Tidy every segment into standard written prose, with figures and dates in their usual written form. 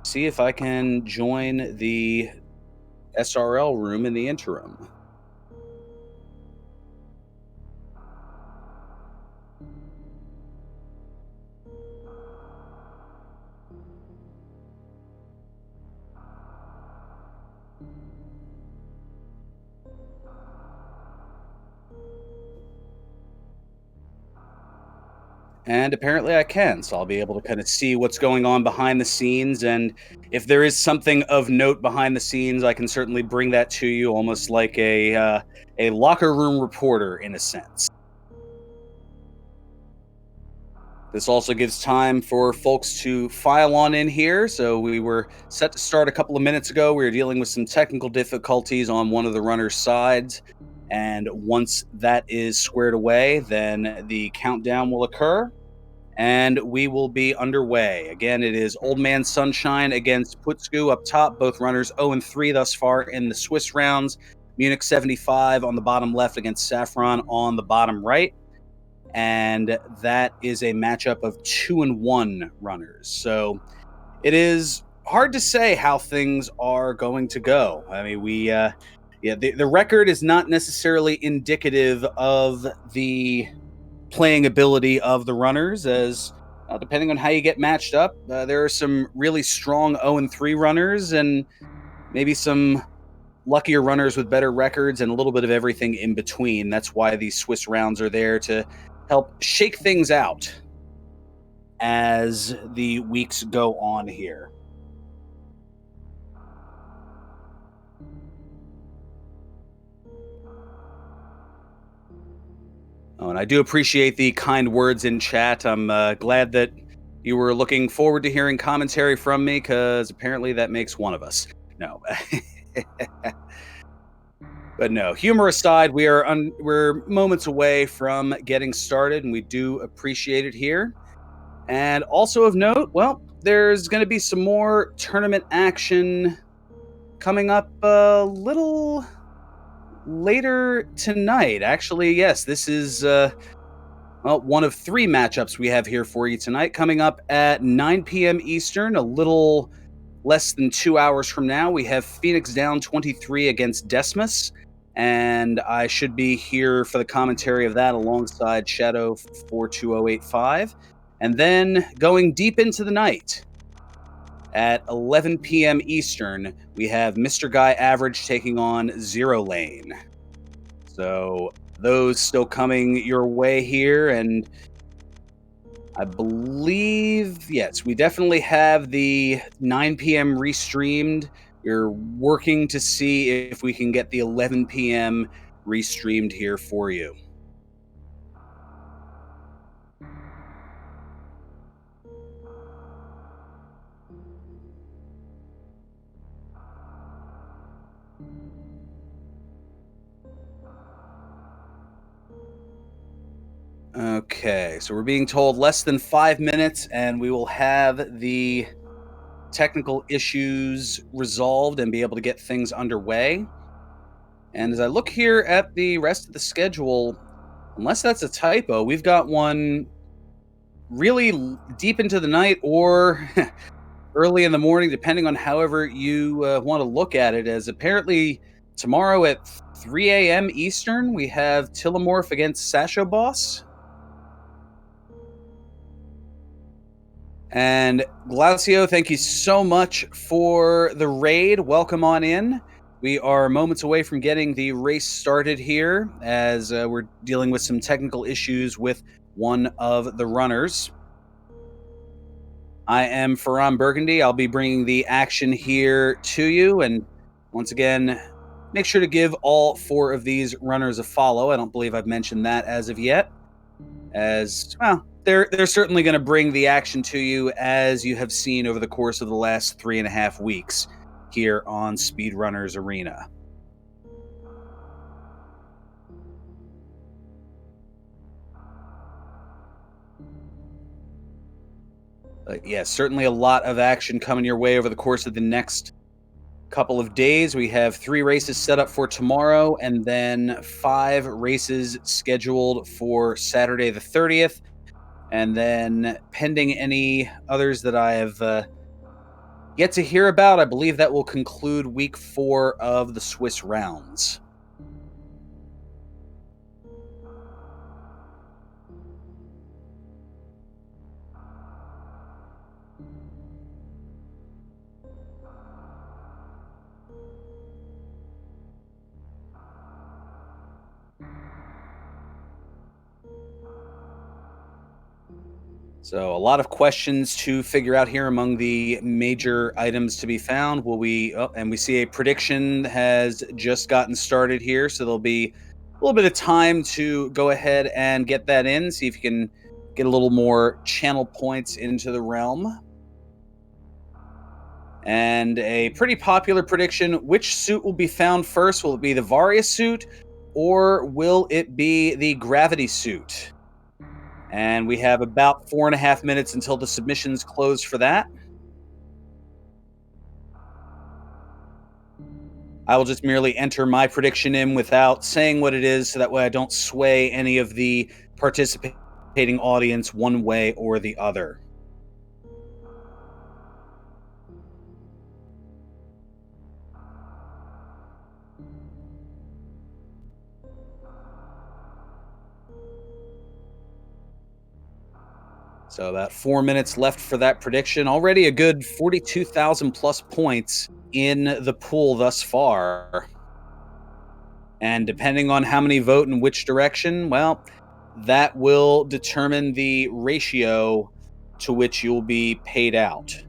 see if I can join the SRL room in the interim. And apparently I can, so I'll be able to kind of see what's going on behind the scenes. And if there is something of note behind the scenes, I can certainly bring that to you, almost like a locker room reporter in a sense. This also gives time for folks to file on in here. So we were set to start a couple of minutes ago. We were dealing with some technical difficulties on one of the runner's sides. And once that is squared away, then the countdown will occur and we will be underway. Again, it is OldManSunshine against Putzku up top. Both runners 0-3 thus far in the Swiss rounds. Mugick75 on the bottom left against Sapphron on the bottom right. And that is a matchup of 2-1 runners. So it is hard to say how things are going to go. I mean, the record is not necessarily indicative of the playing ability of the runners, as depending on how you get matched up, there are some really strong 0-3 runners and maybe some luckier runners with better records and a little bit of everything in between. That's why these Swiss rounds are there, to help shake things out as the weeks go on here. Oh, and I do appreciate the kind words in chat. I'm glad that you were looking forward to hearing commentary from me, because apparently that makes one of us. No. But no, humor aside, we're moments away from getting started, and we do appreciate it here. And also of note, well, there's going to be some more tournament action coming up a little later tonight. Actually, yes, this is one of 3 matchups we have here for you tonight, coming up at 9 p.m. Eastern, a little less than 2 hours from now. We have Phoenix down 23 against Desmus, and I should be here for the commentary of that alongside Shadow 42085. And then going deep into the night at 11 p.m. Eastern, we have Mr. Guy Average taking on Zero Lane. So those still coming your way here, and I believe, yes, we definitely have the 9 p.m. restreamed. We're working to see if we can get the 11 p.m. restreamed here for you. Okay, so we're being told less than 5 minutes, and we will have the technical issues resolved and be able to get things underway. And as I look here at the rest of the schedule, unless that's a typo, we've got one really deep into the night or early in the morning, depending on however you want to look at it, as apparently tomorrow at 3 a.m. Eastern, we have Tillamorph against Sasho Boss. And Glaucio, thank you so much for the raid. Welcome on in. We are moments away from getting the race started here, as we're dealing with some technical issues with one of the runners. I am Ferran Burgundy. I'll be bringing the action here to you. And once again, make sure to give all 4 of these runners a follow. I don't believe I've mentioned that as of yet, as, well, they're certainly going to bring the action to you, as you have seen over the course of the last 3.5 weeks here on Speedrunners Arena. Yes, certainly a lot of action coming your way over the course of the next couple of days. We have 3 races set up for tomorrow, and then 5 races scheduled for Saturday the 30th. And then, pending any others that I have yet to hear about. I believe that will conclude week 4 of the Swiss rounds. So a lot of questions to figure out here among the major items to be found. Will we? Oh, and we see a prediction has just gotten started here, so there'll be a little bit of time to go ahead and get that in. See if you can get a little more channel points into the realm. And a pretty popular prediction: which suit will be found first? Will it be the Varia suit, or will it be the Gravity suit? And we have about 4.5 minutes until the submissions close for that. I will just merely enter my prediction in without saying what it is, so that way I don't sway any of the participating audience one way or the other. So about 4 minutes left for that prediction. Already a good 42,000 plus points in the pool thus far. And depending on how many vote in which direction, well, that will determine the ratio to which you'll be paid out.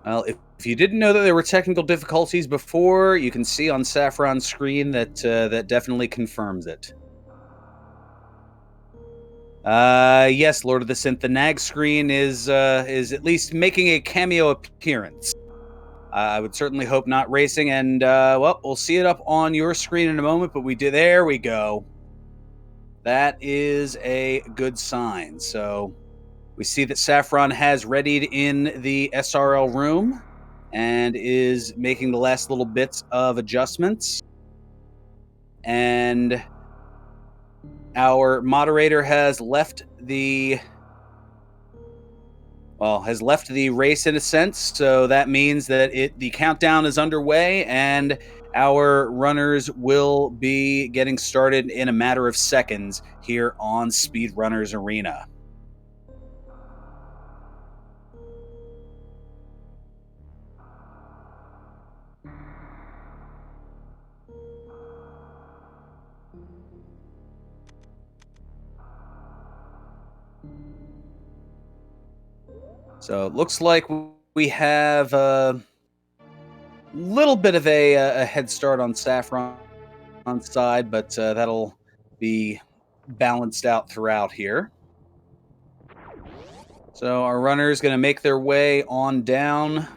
Well, if you didn't know that there were technical difficulties before, you can see on Saffron's screen that that definitely confirms it. Yes, Lord of the Synth. The nag screen is at least making a cameo appearance. I would certainly hope not racing, and well, we'll see it up on your screen in a moment. But we did. There we go. That is a good sign. So we see that Saffron has readied in the SRL room and is making the last little bits of adjustments. And our moderator has left the race in a sense, so that means that the countdown is underway and our runners will be getting started in a matter of seconds here on Speedrunners Arena. So it looks like we have a little bit of a head start on Saffron's side, but that'll be balanced out throughout here. So our runner is going to make their way on down.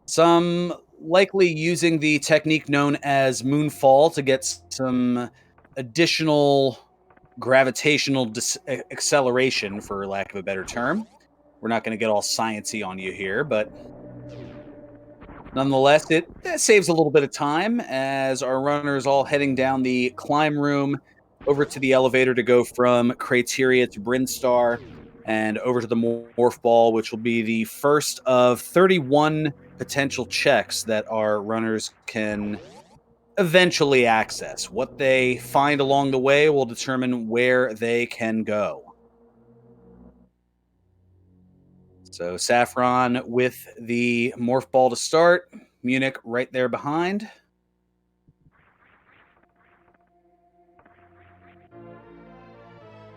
Some likely using the technique known as moonfall to get some additional gravitational acceleration, for lack of a better term. We're not going to get all sciencey on you here, but nonetheless, it saves a little bit of time as our runners all heading down the climb room over to the elevator to go from Criteria to Brinstar and over to the Morph Ball, which will be the first of 31 potential checks that our runners can eventually access. What they find along the way will determine where they can go. So Saffron with the Morph Ball to start. Mugick right there behind.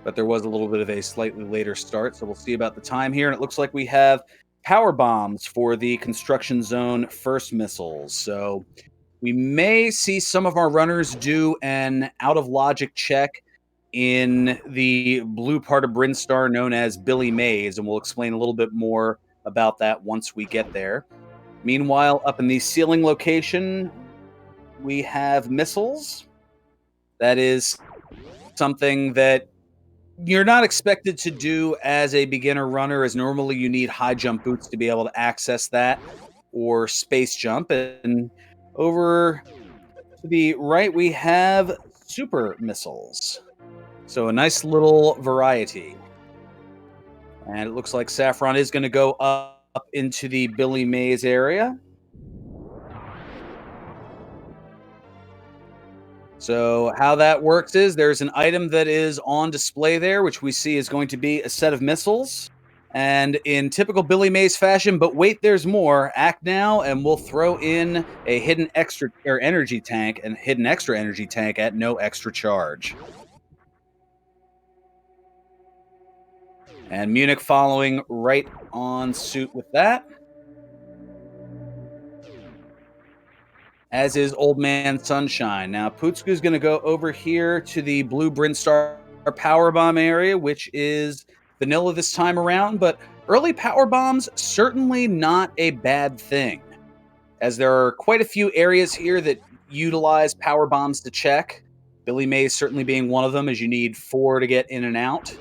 But there was a little bit of a slightly later start, so we'll see about the time here. And it looks like we have power bombs for the construction zone first missiles. So we may see some of our runners do an out of logic check in the blue part of Brinstar known as Billy Mays, and we'll explain a little bit more about that once we get there. Meanwhile, up in the ceiling location, we have missiles. That is something that you're not expected to do as a beginner runner, as normally you need high jump boots to be able to access that, or space jump. And over to the right, we have super missiles. So a nice little variety. And it looks like Saffron is going to go up into the Billy Mays area. So how that works is there's an item that is on display there, which we see is going to be a set of missiles. And in typical Billy Mays fashion, but wait, there's more. Act now, and we'll throw in a hidden extra or energy tank and hidden extra energy tank at no extra charge. And Munich following right on suit with that. As is OldManSunshine. Now, Putzku is going to go over here to the Blue Brinstar Power Bomb area, which is vanilla this time around, but early power bombs, certainly not a bad thing, as there are quite a few areas here that utilize power bombs to check. Billy Mays certainly being one of them, as you need 4 to get in and out.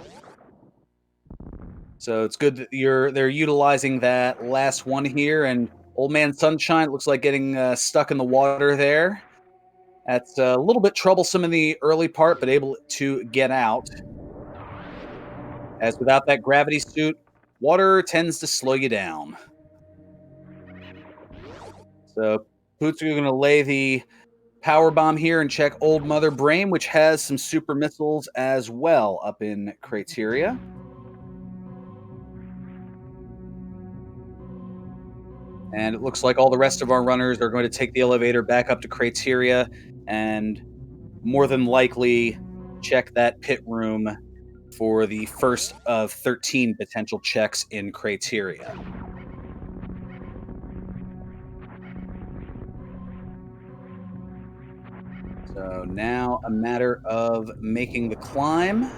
So it's good that they're utilizing that last one here, and OldManSunshine looks like getting stuck in the water there. That's a little bit troublesome in the early part, but able to get out. As without that gravity suit, water tends to slow you down. So Putzku are going to lay the power bomb here and check Old Mother Brain, which has some super missiles as well up in Crateria. And it looks like all the rest of our runners are going to take the elevator back up to Crateria and more than likely check that pit room for the first of 13 potential checks in Crateria. So now a matter of making the climb.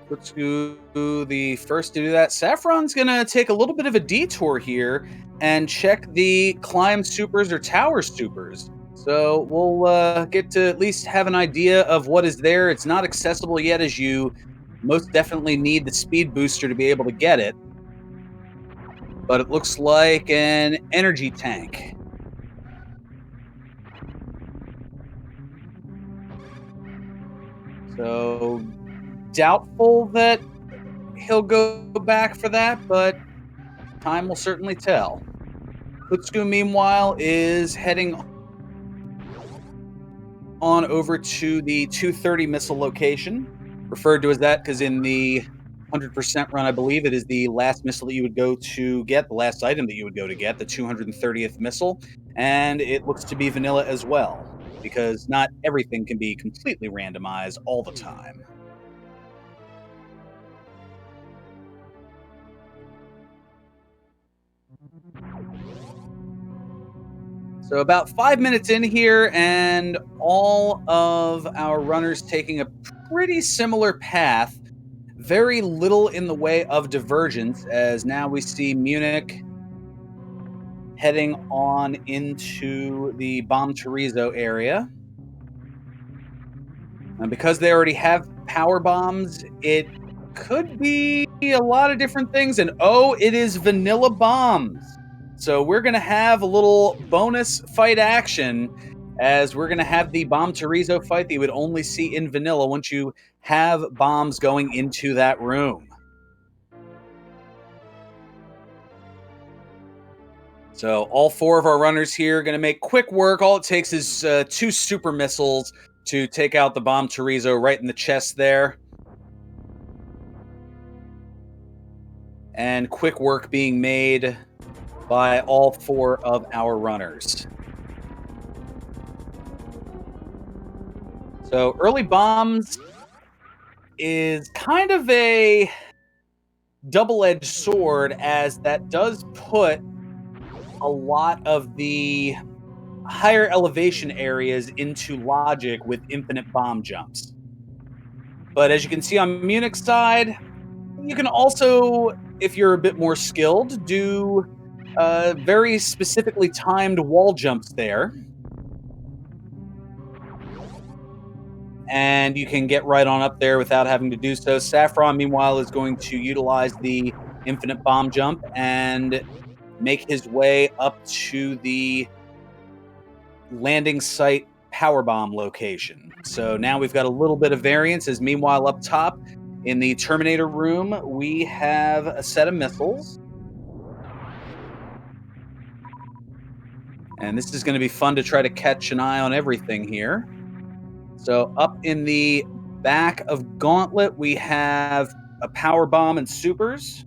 Putzku, the first to do that. Saffron's going to take a little bit of a detour here and check the climb supers or tower supers. So we'll get to at least have an idea of what is there. It's not accessible yet, as you most definitely need the speed booster to be able to get it. But it looks like an energy tank. So doubtful that he'll go back for that, but time will certainly tell. Putzku, meanwhile, is heading on over to the 230 missile location, referred to as that because in the 100% run, I believe it is the last missile that you would go to get, the last item that you would go to get, the 230th missile, and it looks to be vanilla as well, because not everything can be completely randomized all the time. So about 5 minutes in here, and all of our runners taking a pretty similar path. Very little in the way of divergence, as now we see Munich heading on into the Bomb Chorizo area. And because they already have power bombs, it could be a lot of different things. And oh, it is vanilla bombs. So we're going to have a little bonus fight action, as we're going to have the Bomb Chorizo fight that you would only see in vanilla once you have bombs going into that room. So all 4 of our runners here are going to make quick work. All it takes is 2 super missiles to take out the Bomb Chorizo right in the chest there. And quick work being made by all 4 of our runners. So early bombs is kind of a double-edged sword, as that does put a lot of the higher elevation areas into logic with infinite bomb jumps. But as you can see on Munich's side, you can also, if you're a bit more skilled, do very specifically timed wall jumps there. and you can get right on up there without having to do so. Sapphron, meanwhile, is going to utilize the infinite bomb jump and make his way up to the landing site power bomb location. So now we've got a little bit of variance, as meanwhile up top in the Terminator room, we have a set of missiles. And this is going to be fun to try to catch an eye on everything here. So up in the back of Gauntlet, we have a power bomb and supers.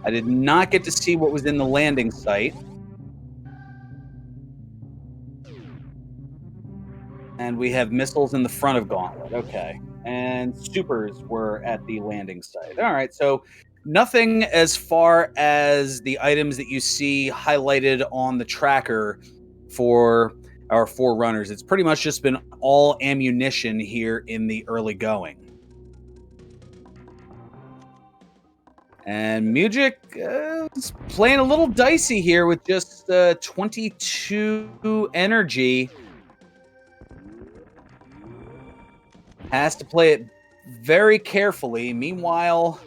I did not get to see what was in the landing site. And we have missiles in the front of Gauntlet. Okay. And supers were at the landing site. All right. So nothing as far as the items that you see highlighted on the tracker for our Forerunners. It's pretty much just been all ammunition here in the early going. And Mugick is playing a little dicey here with just 22 energy. Has to play it very carefully. Meanwhile,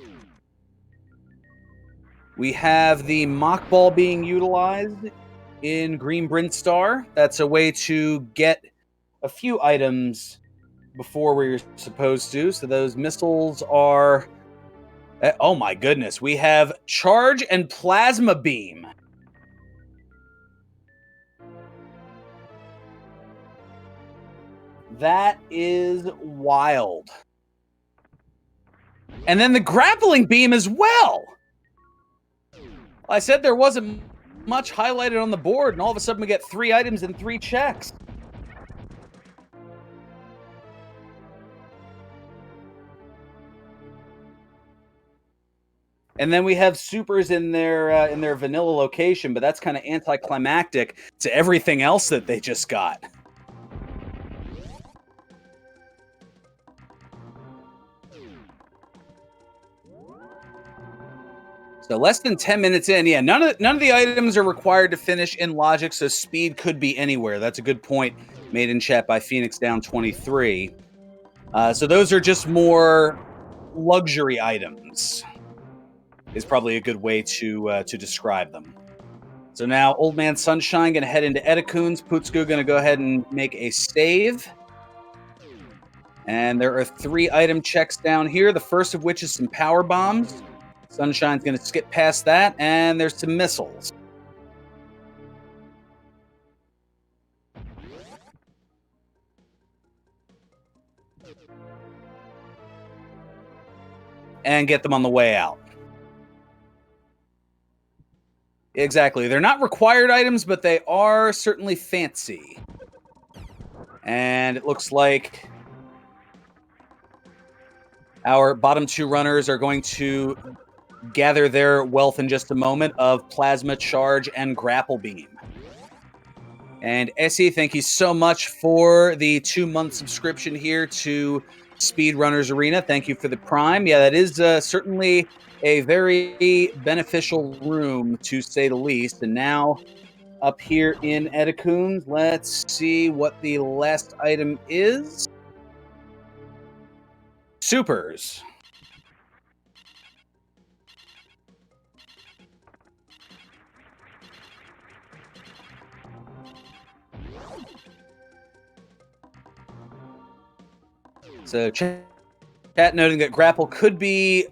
we have the mock ball being utilized in Green Brinstar. That's a way to get a few items before where you're supposed to. So those missiles are... oh my goodness. We have Charge and Plasma Beam. That is wild. And then the Grappling Beam as well. I said there wasn't much highlighted on the board, and all of a sudden we get 3 items and 3 checks. And then we have supers in their vanilla location, but that's kind of anticlimactic to everything else that they just got. So less than 10 minutes in, yeah, none of the items are required to finish in logic, so speed could be anywhere. That's a good point made in chat by Phoenix Down 23. So those are just more luxury items, is probably a good way to describe them. So now OldManSunshine going to head into Edacoons. Putzku going to go ahead and make a save. And there are 3 item checks down here, the first of which is some power bombs. Sunshine's going to skip past that, and there's some missiles. And get them on the way out. Exactly. They're not required items, but they are certainly fancy. And it looks like our bottom 2 runners are going to gather their wealth in just a moment of Plasma Charge and Grapple Beam. And Essie, thank you so much for the 2-month subscription here to Speedrunners Arena. Thank you for the Prime. Yeah, that is certainly a very beneficial room, to say the least. And now, up here in Edacoons, let's see what the last item is. Supers. So chat noting that Grapple could be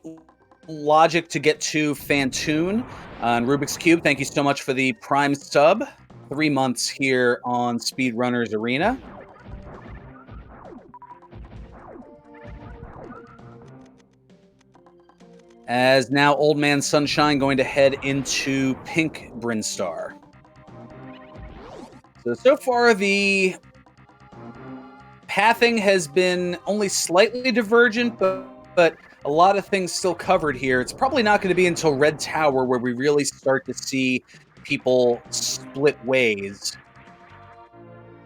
logic to get to Fantoon on Rubik's Cube. Thank you so much for the Prime sub. 3 months here on Speedrunners Arena. As now OldManSunshine going to head into Pink Brinstar. So far the pathing has been only slightly divergent, but a lot of things still covered here. It's probably not going to be until Red Tower where we really start to see people split ways,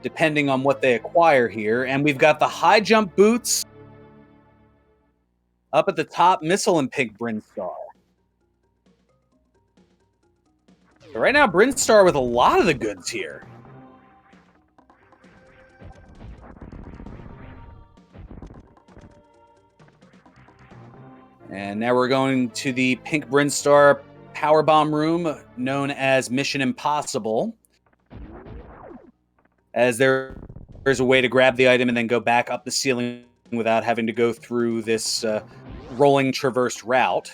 depending on what they acquire here. And we've got the high jump boots up at the top, Missile and Pink Brinstar. So right now, Brinstar with a lot of the goods here. And now we're going to the Pink Brinstar power bomb room, known as Mission Impossible, as there's a way to grab the item and then go back up the ceiling without having to go through this rolling traversed route.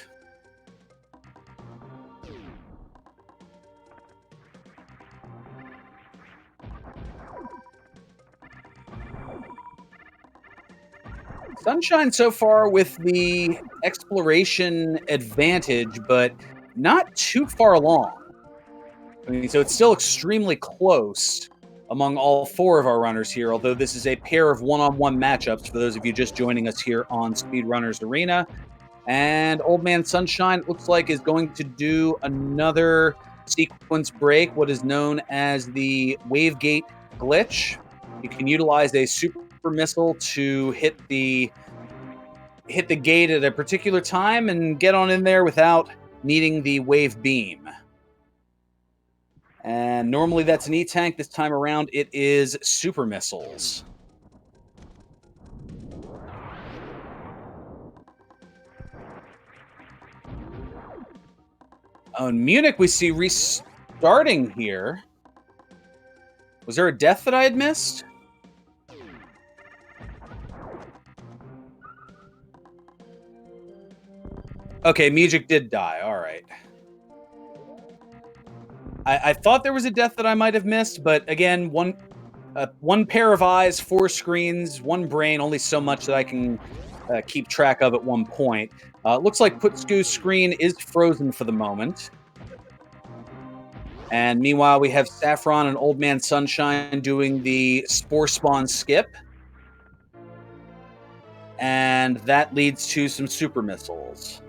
Sunshine so far with the exploration advantage, but not too far along. I mean, so it's still extremely close among all four of our runners here, although this is a pair of one-on-one matchups for those of you just joining us here on Speedrunners Arena. And OldManSunshine looks like is going to do another sequence break, what is known as the wave gate glitch. You can utilize a super missile to hit the gate at a particular time and get on in there without needing the wave beam. And normally that's an E-tank. This time around it is super missiles. Oh, in Munich we see restarting here. Was there a death that I had missed? Okay, Mugick did die. All right. I thought there was a death that I might have missed, but again, one pair of eyes, 4 screens, 1 brain, only so much that I can keep track of at one point. Looks like Putzku's screen is frozen for the moment. And meanwhile, we have Sapphron and OldManSunshine doing the Spore Spawn skip. And that leads to some super missiles.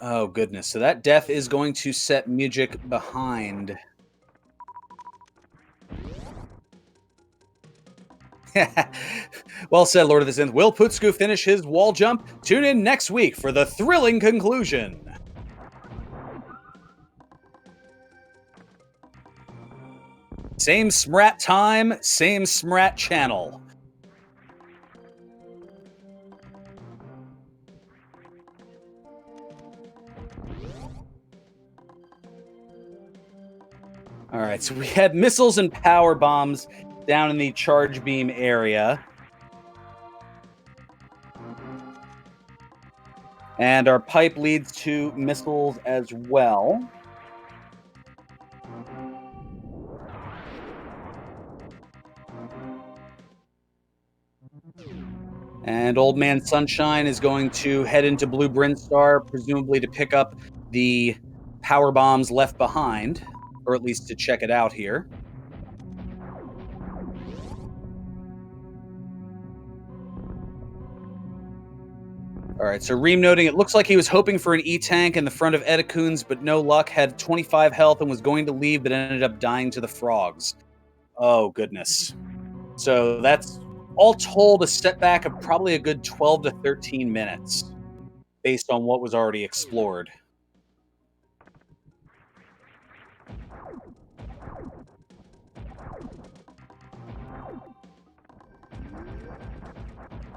Oh, goodness. So that death is going to set Mugick behind. Well said, Lord of the Synth. Will Putzku finish his wall jump? Tune in next week for the thrilling conclusion. Same SMRAT time, same SMRAT channel. All right, so we had missiles and power bombs down in the charge beam area. And our pipe leads to missiles as well. And OldManSunshine is going to head into Blue Brinstar, presumably to pick up the power bombs left behind, or at least to check it out here. All right, so Reem noting it looks like he was hoping for an E-tank in the front of Edikuns, but no luck, had 25 health and was going to leave, but ended up dying to the frogs. Oh, goodness. So that's all told a setback of probably a good 12 to 13 minutes based on what was already explored.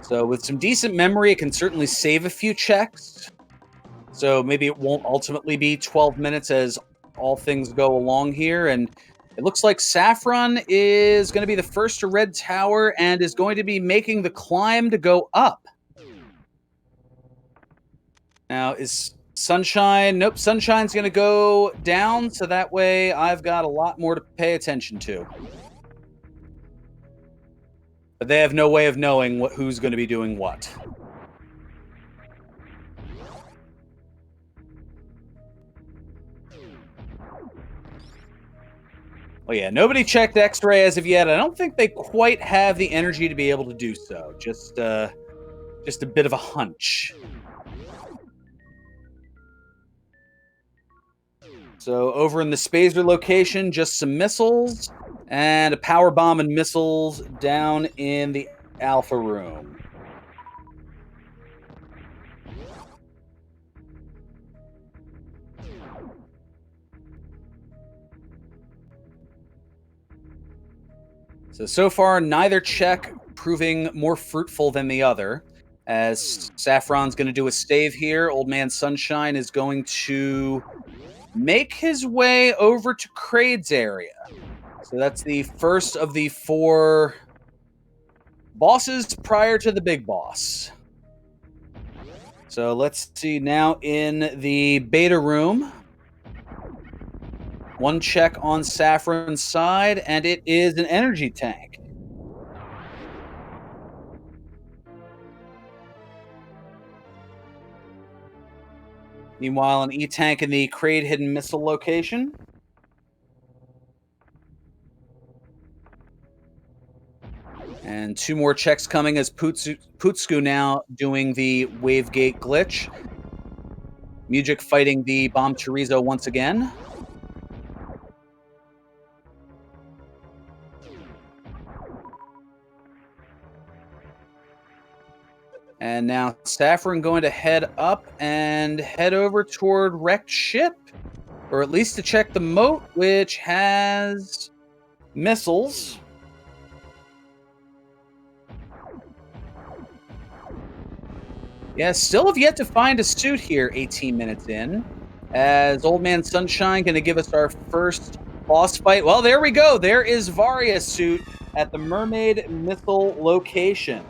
So with some decent memory, it can certainly save a few checks. So maybe it won't ultimately be 12 minutes as all things go along here. And it looks like Sapphron is going to be the first to Red Tower and is going to be making the climb to go up. Now, is Sunshine? Nope, Sunshine's going to go down, so that way I've got a lot more to pay attention to. But they have no way of knowing who's going to be doing what. Well, yeah, nobody checked X-ray as of yet. I don't think they quite have the energy to be able to do so. Just a bit of a hunch. So over in the Spazer location, just some missiles and a power bomb and missiles down in the Alpha room. So far, neither check proving more fruitful than the other. As Saffron's going to do a stave here, OldManSunshine is going to make his way over to Kraid's area. So that's the first of the 4 bosses prior to the big boss. So let's see now in the beta room. 1 check on Saffron's side, and it is an energy tank. Meanwhile, an E-tank in the Kraid hidden missile location. And 2 more checks coming as Putzku now doing the wave gate glitch. Mugick fighting the bomb chorizo once again. And now Sapphron going to head up and head over toward wrecked ship, or at least to check the moat, which has missiles. Yeah, still have yet to find a suit here 18 minutes in, as OldManSunshine going to give us our first boss fight. Well, there we go. There is Varia's suit at the mermaid missile location.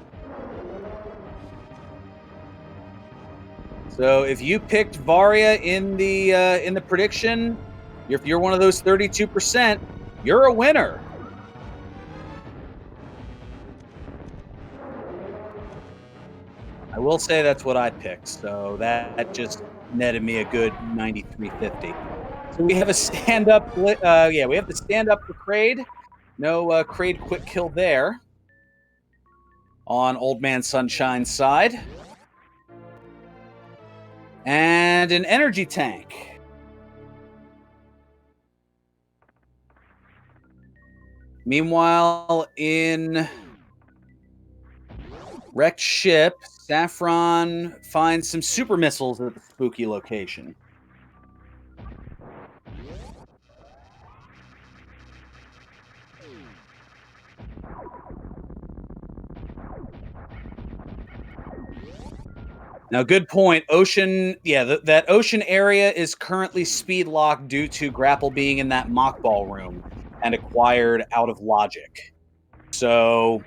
So if you picked Varia in the prediction, if you're one of those 32%, you're a winner. I will say that's what I picked, so that just netted me a good 93.50. So we have a stand-up. We have the stand-up for Kraid. No Kraid quick kill there on OldManSunshine's side. And an energy tank. Meanwhile, in wrecked ship, Sapphron finds some super missiles at the spooky location. Now, good point. Ocean, that ocean area is currently speed locked due to Grapple being in that mock ball room and acquired out of logic. So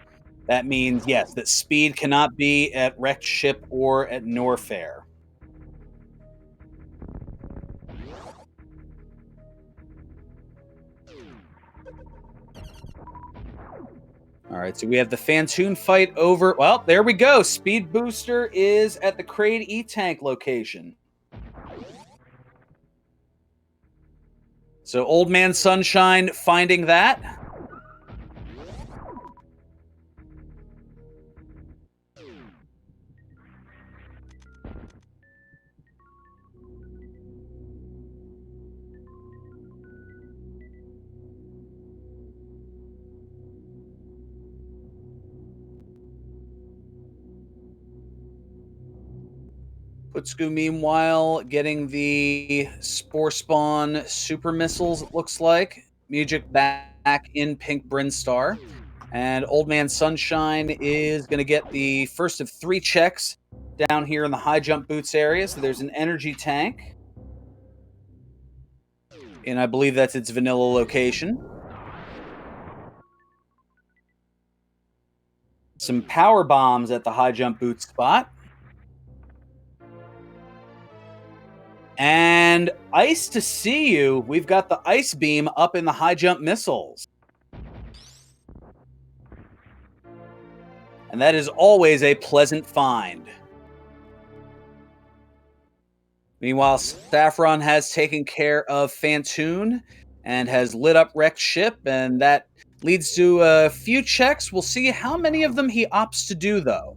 that means, yes, that speed cannot be at wrecked ship or at Norfair. All right, so we have the Fantoon fight over. Well, there we go. Speed Booster is at the Kraid E-Tank location. So OldManSunshine finding that. Putzku, meanwhile, getting the Spore Spawn super missiles, it looks like. Mugick back in Pink Brinstar. And OldManSunshine is going to get the first of 3 checks down here in the high jump boots area. So there's an energy tank. And I believe that's its vanilla location. Some power bombs at the high jump boot spot. And Ice to see you. We've got the ice beam up in the high jump missiles. And that is always a pleasant find. Meanwhile, Sapphron has taken care of Fantoon and has lit up wrecked ship, and that leads to a few checks. We'll see how many of them he opts to do, though,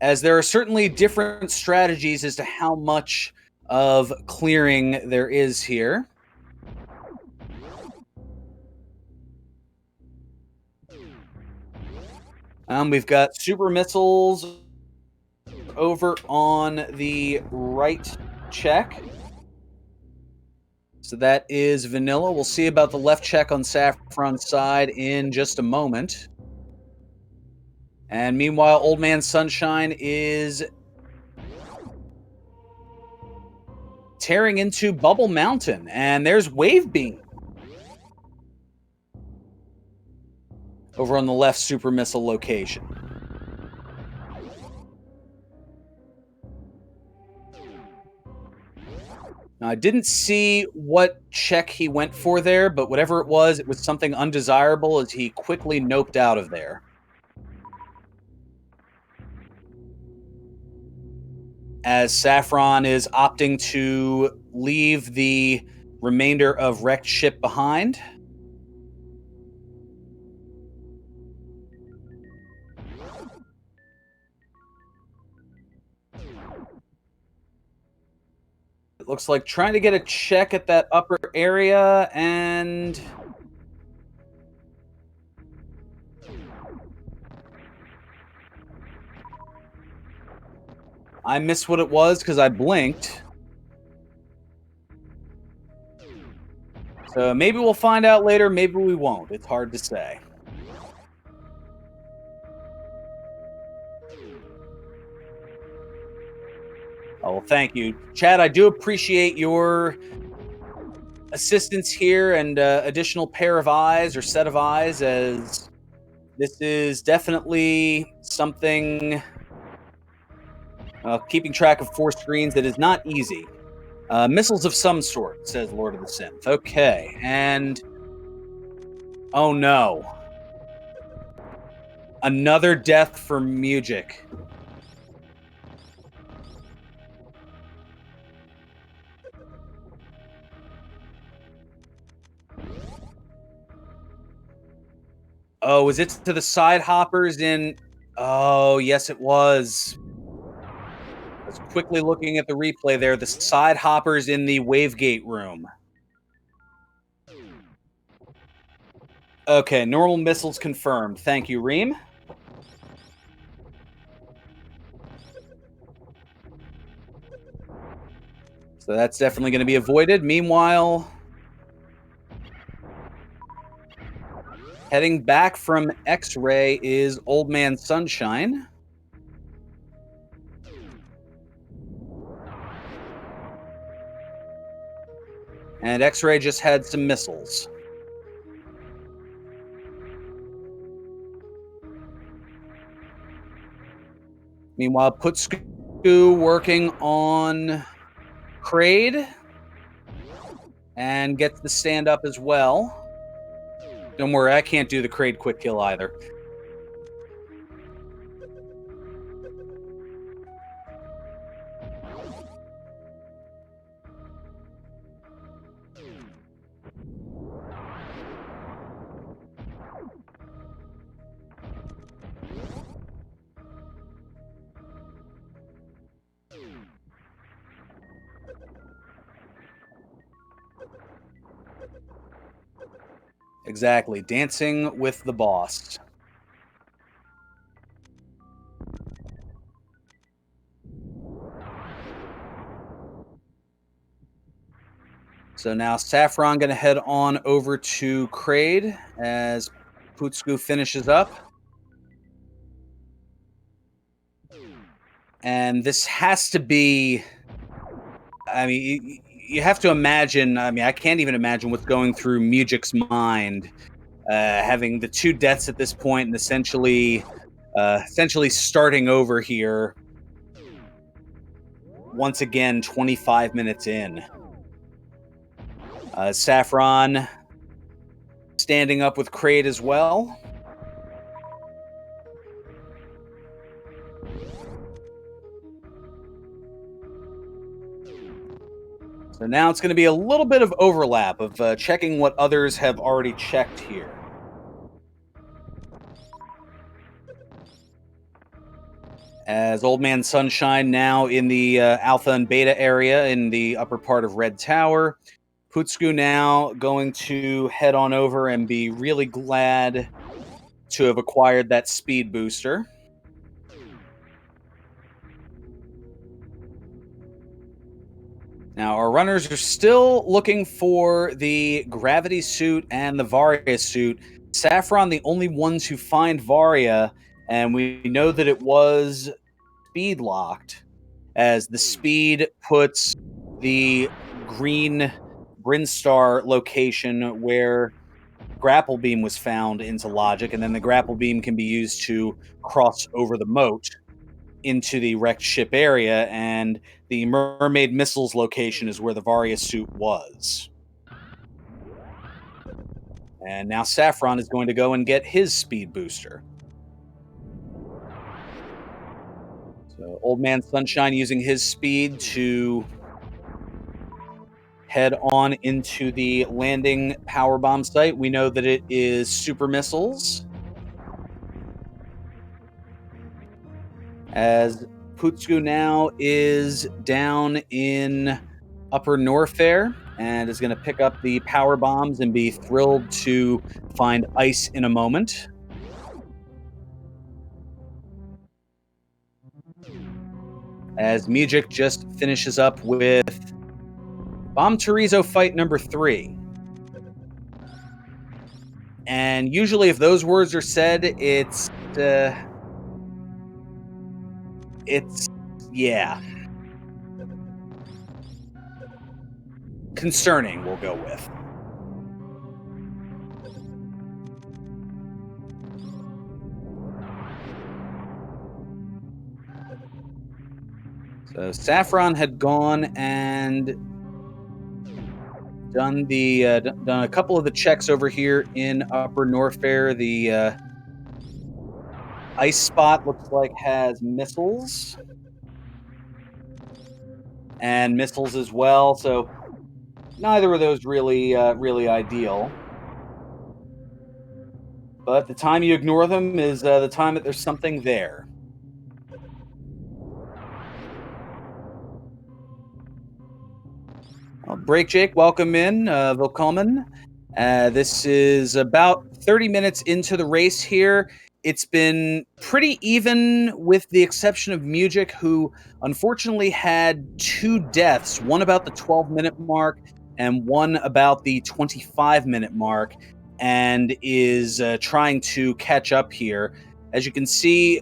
as there are certainly different strategies as to how much of clearing there is here. We've got super missiles over on the right check. So that is vanilla. We'll see about the left check on Saffron's side in just a moment. And meanwhile, Old Man Sunshine is tearing into Bubble Mountain. And there's Wave Beam over on the left super missile location. Now, I didn't see what check he went for there, but whatever it was something undesirable as he quickly noped out of there. As Sapphron is opting to leave the remainder of wrecked ship behind. It looks like trying to get a check at that upper area, and I missed what it was because I blinked. So maybe we'll find out later, maybe we won't. It's hard to say. Oh, well, thank you. Chad, I do appreciate your assistance here and additional pair of eyes or set of eyes, as this is definitely something... keeping track of 4 screens that is not easy. Missiles of some sort, says Lord of the Synth. Okay, and... oh no. Another death for Mugick. Oh, was it to the side hoppers in... oh, yes it was. I was quickly looking at the replay there. The side hoppers in the Wavegate room. Okay, normal missiles confirmed. Thank you, Reem. So that's definitely going to be avoided. Meanwhile, heading back from X-Ray is Old Man Sunshine. And X-Ray just had some missiles. Meanwhile, Putzku working on Kraid and gets the stand up as well. Don't worry, I can't do the Kraid quick kill either. Exactly. Dancing with the boss. So now Saffron going to head on over to Kraid as Putzku finishes up. And this has to be... I mean, you have to imagine... I mean, I can't even imagine what's going through Mugick's mind. Having the 2 deaths at this point and essentially starting over here once again 25 minutes in. Saffron standing up with Kraid as well. So now it's going to be a little bit of overlap of checking what others have already checked here. As Old Man Sunshine now in the Alpha and Beta area in the upper part of Red Tower. Putzku now going to head on over and be really glad to have acquired that speed booster. Now, our runners are still looking for the gravity suit and the Varia suit. Saffron, the only ones who find Varia, and we know that it was speed locked, as the speed puts the green Brinstar location where grapple beam was found into logic, and then the grapple beam can be used to cross over the moat into the wrecked ship area, and the mermaid missiles location is where the Varia suit was. And now Saffron is going to go and get his speed booster. So OldManSunshine using his speed to head on into the landing power bomb site. We know that it is super missiles. As Putzku now is down in Upper Norfair and is going to pick up the power bombs and be thrilled to find ice in a moment. As Mugick just finishes up with Bomb Chorizo fight number 3. And usually if those words are said, it's yeah. Concerning, we'll go with. So Sapphron had gone and done a couple of the checks over here in Upper Norfair. The ice spot looks like has missiles and missiles as well. So neither of those really ideal. But the time you ignore them is the time that there's something there. Well, Break Jake, welcome in. Willkommen. This is about 30 minutes into the race here. It's been pretty even with the exception of Mugick, who unfortunately had 2 deaths, one about the 12-minute mark and one about the 25-minute mark, and is trying to catch up here. As you can see,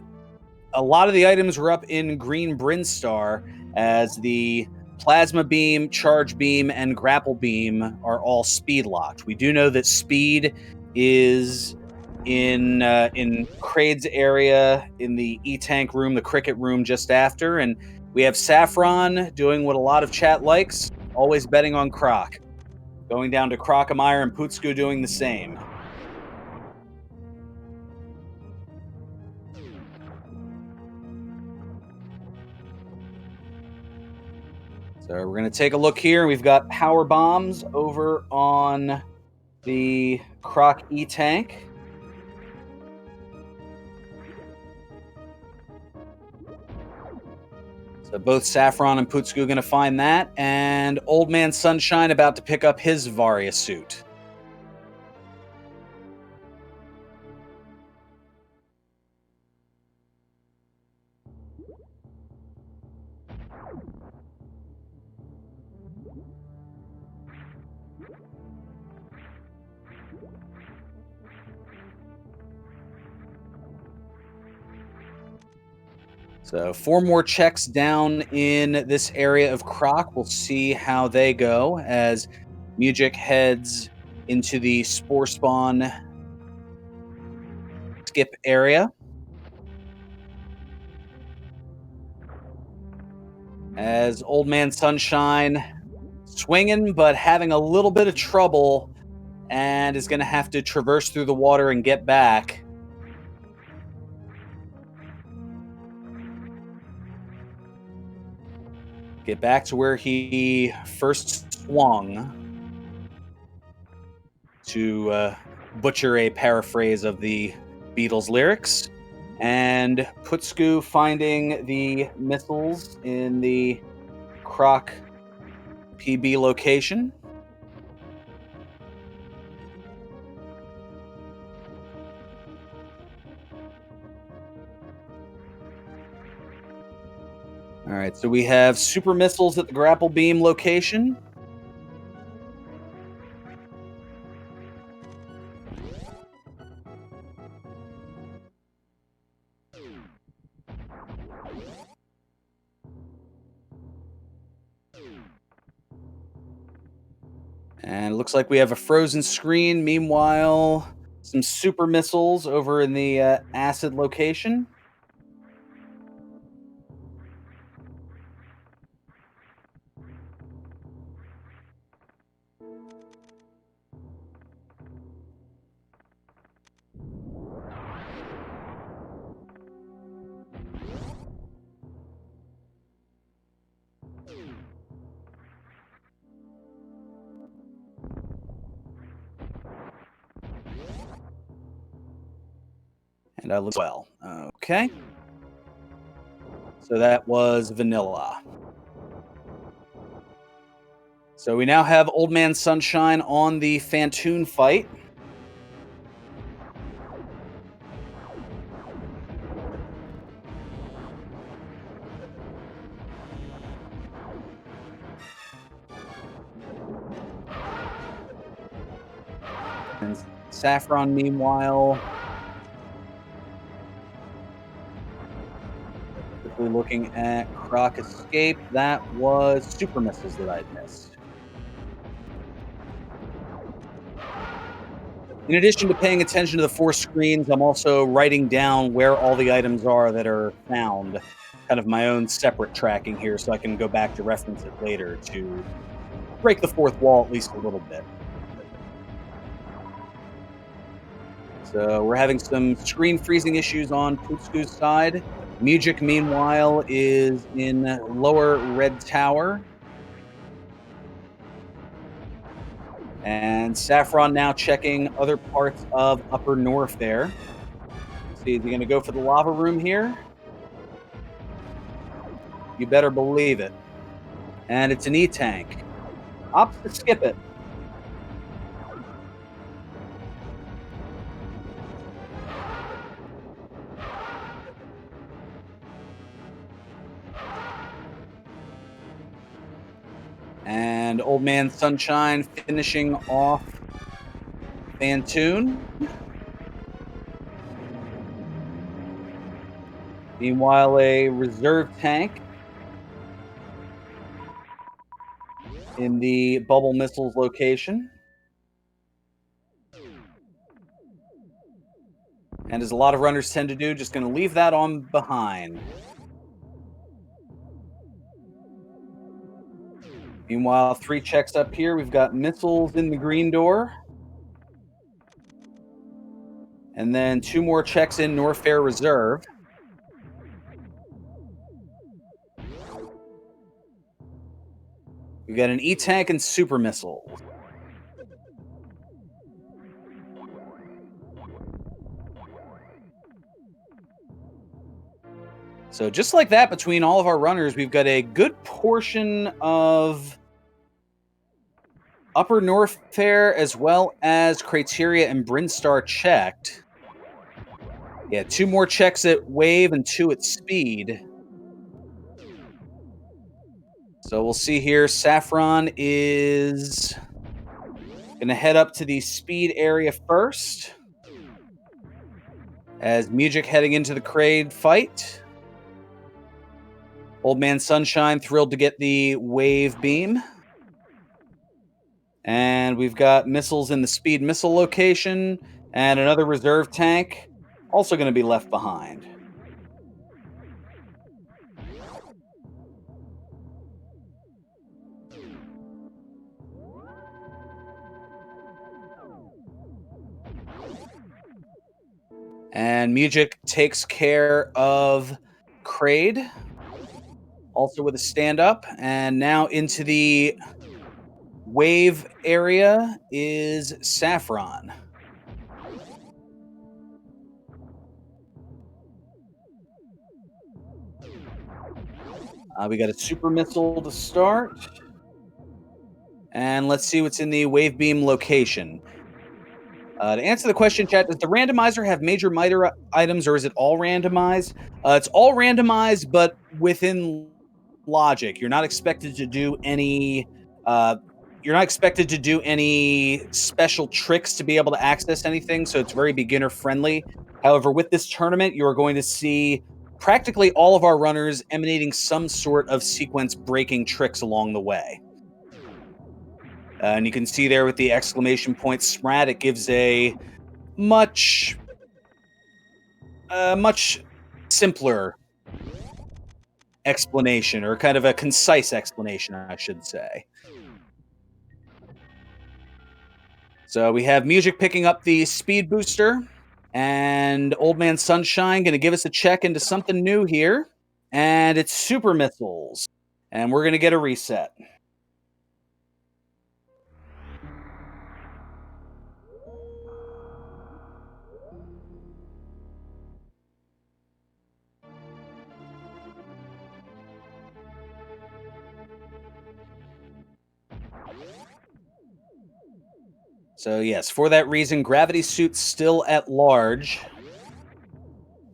a lot of the items were up in Green Brinstar, as the Plasma Beam, Charge Beam, and Grapple Beam are all speed locked. We do know that speed is in Kraid's area, in the E-Tank room, the Cricket room just after, and we have Saffron doing what a lot of chat likes, always betting on Croc. Going down to Crockemeyer and Putzku doing the same. So we're going to take a look here. We've got power bombs over on the Croc E-Tank. So both Saffron and Putzku going to find that, and OldManSunshine about to pick up his Varia suit. So 4 more checks down in this area of Croc. We'll see how they go as Mugick heads into the Spore Spawn skip area. As OldManSunshine swinging, but having a little bit of trouble, and is going to have to traverse through the water and get back. Get back to where he first swung, to butcher a paraphrase of the Beatles lyrics. And Putzku finding the missiles in the Croc PB location. All All right, so we have super missiles at the grapple beam location. And it looks like we have a frozen screen. Meanwhile, some super missiles over in the acid location. And I look well. Okay. So that was vanilla. So we now have OldManSunshine on the Phantoon fight. And Sapphron, meanwhile, quickly looking at Croc Escape. That was super missiles that I'd missed. In addition to paying attention to the 4 screens, I'm also writing down where all the items are that are found. Kind of my own separate tracking here, so I can go back to reference it later to break the fourth wall at least a little bit. So we're having some screen freezing issues on Putzku's side. Mugick, meanwhile, is in lower red tower. And Sapphron now checking other parts of upper north there. See, is he going to go for the lava room here? You better believe it. And it's an E-tank. Opts to skip it. And OldManSunshine finishing off Phantoon. Meanwhile, a reserve tank in the bubble missiles location. And as a lot of runners tend to do, just going to leave that on behind. Meanwhile, 3 checks up here. We've got missiles in the green door. And then 2 more checks in North Fair Reserve. We've got an E-tank and super missiles. So just like that, between all of our runners, we've got a good portion of Upper North Fair as well as Criteria and Brinstar checked. Yeah, 2 more checks at Wave and 2 at Speed. So we'll see here. Sapphron is going to head up to the Speed area first. As Mugick heading into the Kraid fight. OldManSunshine thrilled to get the Wave beam. And we've got missiles in the Speed missile location. And another reserve tank also going to be left behind. And Mugick takes care of Kraid, also with a stand-up. And now into the Wave area is Sapphron. We got a super missile to start. And let's see what's in the wave beam location. To answer the question, chat, does the randomizer have major miter items, or is it all randomized? It's all randomized, but within logic. You're not expected to do any. You're not expected to do any special tricks to be able to access anything, so it's very beginner friendly. However, with this tournament, you are going to see practically all of our runners emanating some sort of sequence breaking tricks along the way. And you can see there with the exclamation point SMRAT, it gives a much much simpler explanation, or kind of a concise explanation, I should say. So we have Mugick picking up the speed booster, and OldManSunshine going to give us a check into something new here, and it's super missiles, and we're going to get a reset. So yes, for that reason, Gravity Suit's still at large.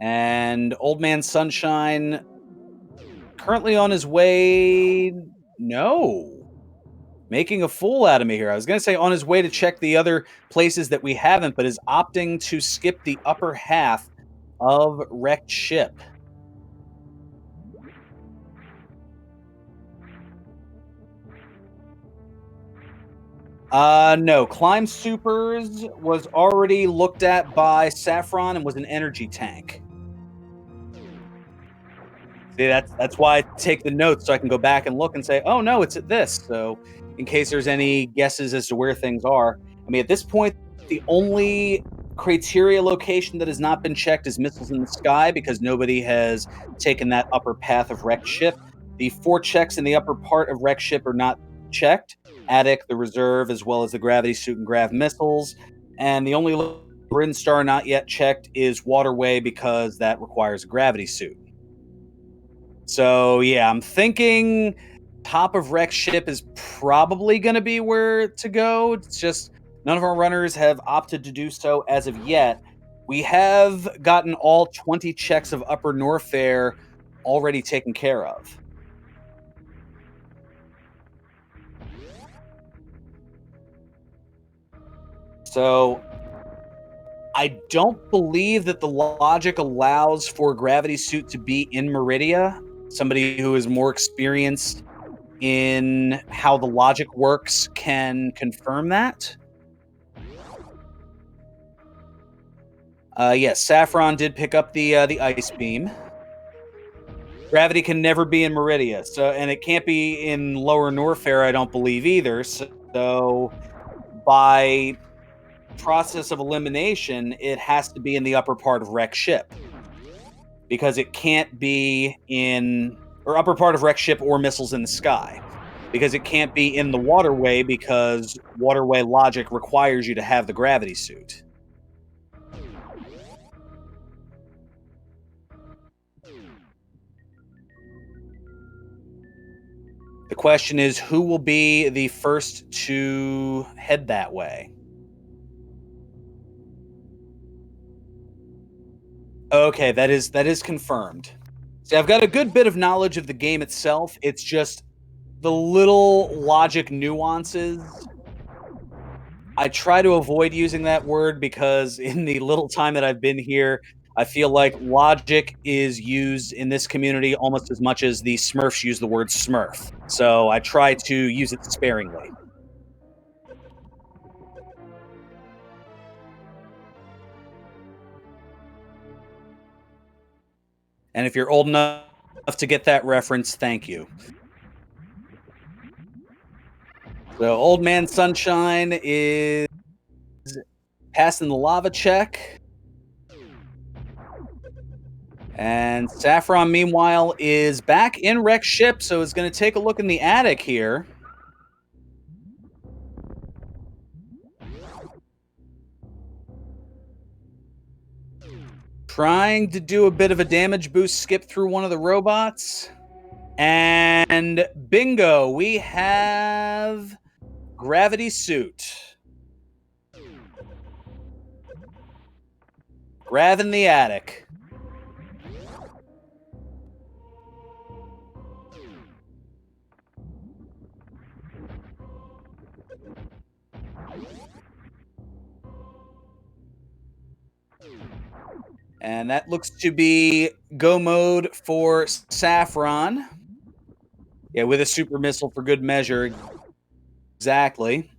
And OldManSunshine currently on his way. No. Making a fool out of me here. I was going to say on his way to check the other places that we haven't, but is opting to skip the upper half of Wrecked Ship. No. Climb Supers was already looked at by Sapphron and was an energy tank. See, that's why I take the notes, so I can go back and look and say, oh no, it's at this. So in case there's any guesses as to where things are. I mean, at this point, the only criteria location that has not been checked is missiles in the sky, because nobody has taken that upper path of Wrecked Ship. The 4 checks in the upper part of Wrecked Ship are not checked. Attic, the reserve, as well as the gravity suit and grav missiles. And the only Bryn Star not yet checked is Waterway, because that requires a gravity suit. So yeah, I'm thinking top of Wrecked Ship is probably going to be where to go. It's just none of our runners have opted to do so as of yet. We have gotten all 20 checks of Upper Norfair already taken care of. So I don't believe that the logic allows for Gravity Suit to be in Meridia. Somebody who is more experienced in how the logic works can confirm that. Yes, Sapphron did pick up the ice beam. Gravity can never be in Meridia, so, and it can't be in Lower Norfair, I don't believe either. So by process of elimination, it has to be in the upper part of Wrecked Ship, because it can't be in, or upper part of Wrecked Ship or missiles in the sky, because it can't be in the Waterway, because Waterway logic requires you to have the gravity suit. The question is, who will be the first to head that way? Okay, that is confirmed. See, I've got a good bit of knowledge of the game itself. It's just the little logic nuances. I try to avoid using that word, because in the little time that I've been here, I feel like logic is used in this community almost as much as the Smurfs use the word Smurf. So I try to use it sparingly. And if you're old enough to get that reference, thank you. So OldManSunshine is passing the lava check. And Sapphron, meanwhile, is back in Wrecked Ship, so is going to take a look in the attic here. Trying to do a bit of a damage boost skip through one of the robots. And bingo, we have gravity suit. Grav in the attic. And that looks to be go mode for Saffron. Yeah, with a super missile for good measure. Exactly.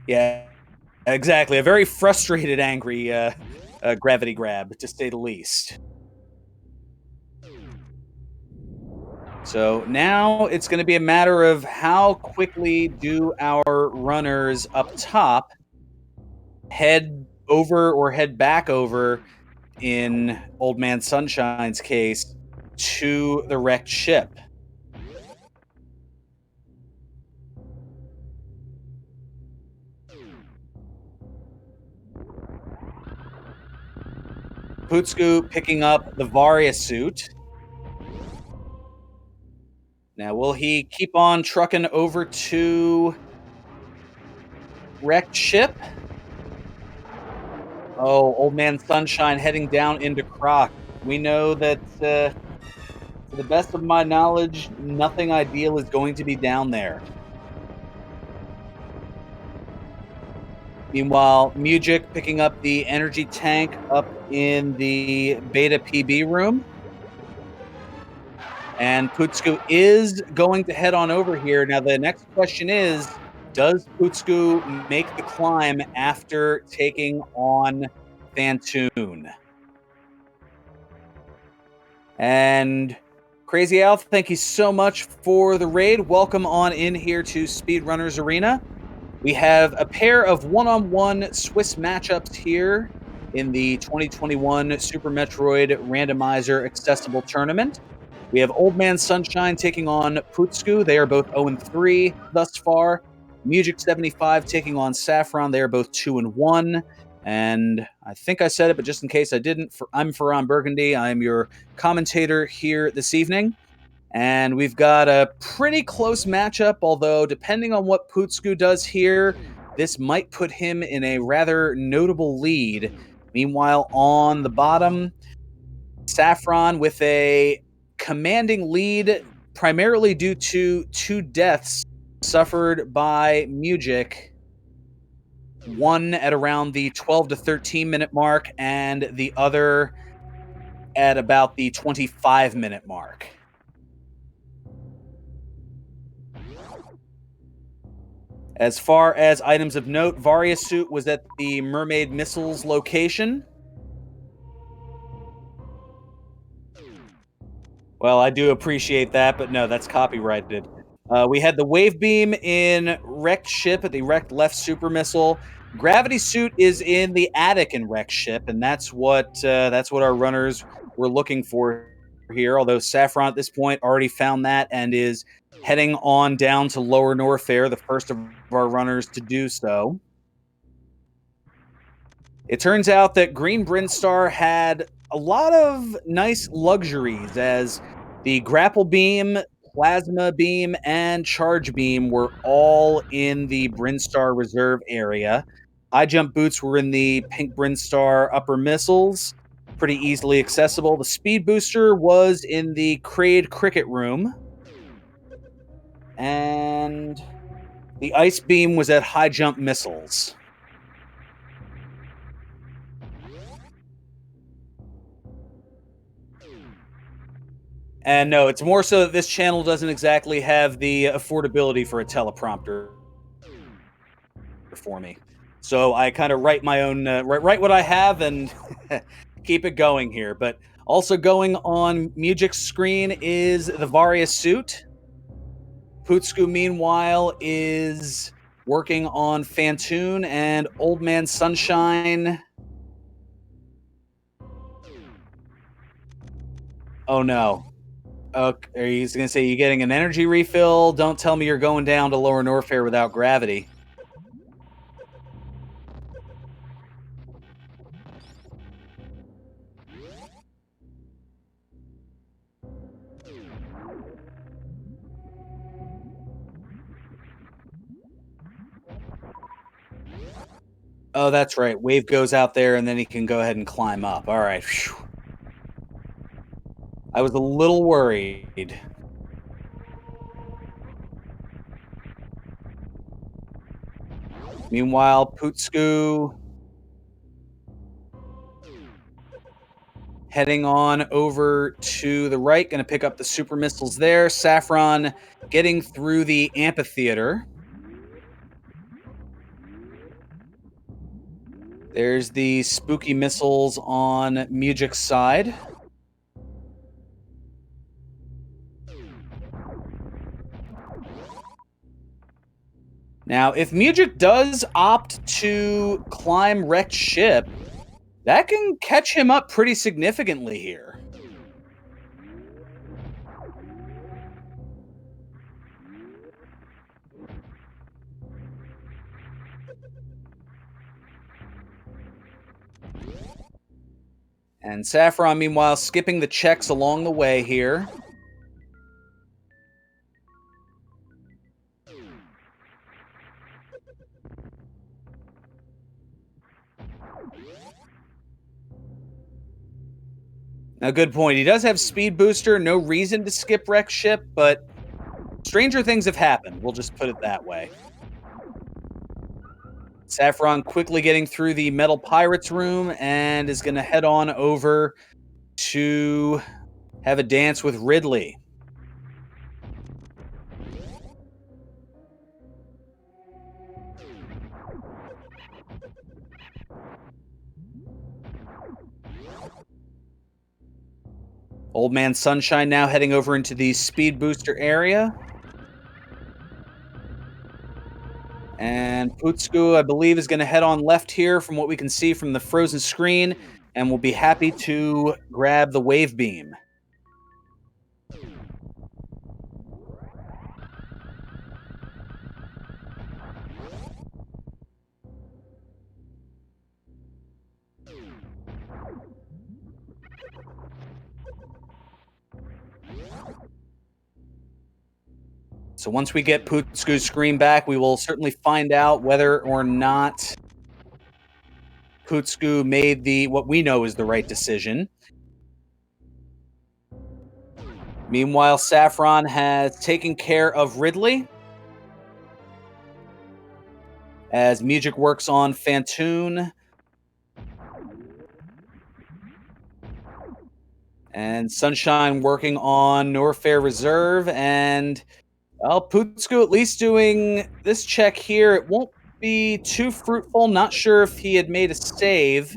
Yeah, exactly. A very frustrated, angry gravity grab, to say the least. So now it's going to be a matter of how quickly do our runners up top head over or head back over, in Old Man Sunshine's case, to the wrecked ship. Putzku picking up the Varia suit. Now, will he keep on trucking over to wrecked ship? Oh, Old Man Sunshine heading down into Croc. We know that, to the best of my knowledge, nothing ideal is going to be down there. Meanwhile, Mugick picking up the energy tank up in the Beta PB room. And Putzku is going to head on over here. Now, the next question is, does Putzku make the climb after taking on Fantoon? And Crazy Al, thank you so much for the raid. Welcome on in here to Speedrunners Arena. We have a pair of one-on-one Swiss matchups here in the 2021 Super Metroid Randomizer Accessible Tournament. We have Old Man Sunshine taking on Putzku. They are both 0-3 thus far. Mugick75 taking on Sapphron. They are both 2-1. And I think I said it, but just in case I didn't, I'm Ferran Burgundy. I'm your commentator here this evening. And we've got a pretty close matchup, although depending on what Putzku does here, this might put him in a rather notable lead. Meanwhile, on the bottom, Saffron with a commanding lead, primarily due to two deaths suffered by Mugick. One at around the 12 to 13 minute mark, and the other at about the 25-minute mark. As far as items of note, Varia's suit was at the Mermaid Missiles location. Well, I do appreciate that, but no, that's copyrighted. We had the wave beam in wrecked ship at the wrecked left super missile. Gravity suit is in the attic in wrecked ship, and that's what our runners were looking for here. Although Saffron at this point already found that and is heading on down to Lower Norfair, the first of our runners to do so. It turns out that Green Brinstar had a lot of nice luxuries, as the grapple beam, plasma beam, and charge beam were all in the Brinstar reserve area. High jump boots were in the pink Brinstar upper missiles, pretty easily accessible. The speed booster was in the Kraid cricket room. And the ice beam was at high jump missiles. And no, it's more so that this channel doesn't exactly have the affordability for a teleprompter for me. So I kind of write my own, write what I have and keep it going here. But also going on Mugick's screen is the Varia suit. Putzku, meanwhile, is working on Fantoon, and Old Man Sunshine. Oh no. Okay, he's going to say, you getting an energy refill? Don't tell me you're going down to Lower Norfair without gravity. Oh, that's right. Wave goes out there, and then he can go ahead and climb up. All right. Phew. I was a little worried. Meanwhile, Putzku Heading on over to the right, going to pick up the super missiles there. Sapphron getting through the amphitheater. There's the spooky missiles on Mugick's side. Now, if Mugick does opt to climb wrecked ship, that can catch him up pretty significantly here. And Sapphron, meanwhile, skipping the checks along the way here. Now, good point. He does have speed booster, no reason to skip wreck ship, but stranger things have happened. We'll just put it that way. Sapphron quickly getting through the Metal Pirates room and is going to head on over to have a dance with Ridley. OldManSunshine now heading over into the speed booster area. And Putzku, I believe, is going to head on left here from what we can see from the frozen screen, and will be happy to grab the wave beam. So once we get Putzku's screen back, we will certainly find out whether or not Putzku made what we know is the right decision. Meanwhile, Sapphron has taken care of Ridley as Mugick works on Phantoon. And Sunshine working on Norfair Reserve. And, well, Putzku at least doing this check here. It won't be too fruitful. Not sure if he had made a save.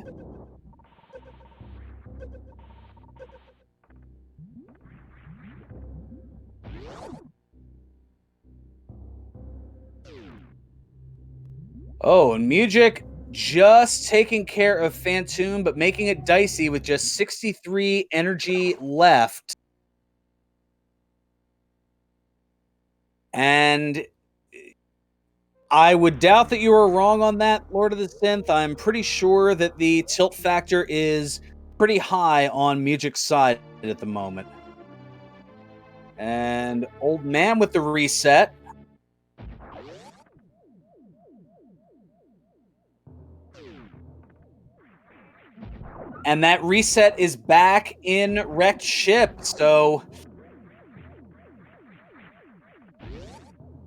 Oh, and Mugick just taking care of Phantoon, but making it dicey with just 63 energy left. And I would doubt that you were wrong on that, Lord of the Synth. I'm pretty sure that the tilt factor is pretty high on Mugick's side at the moment. And Old Man with the reset. And that reset is back in wrecked ship, so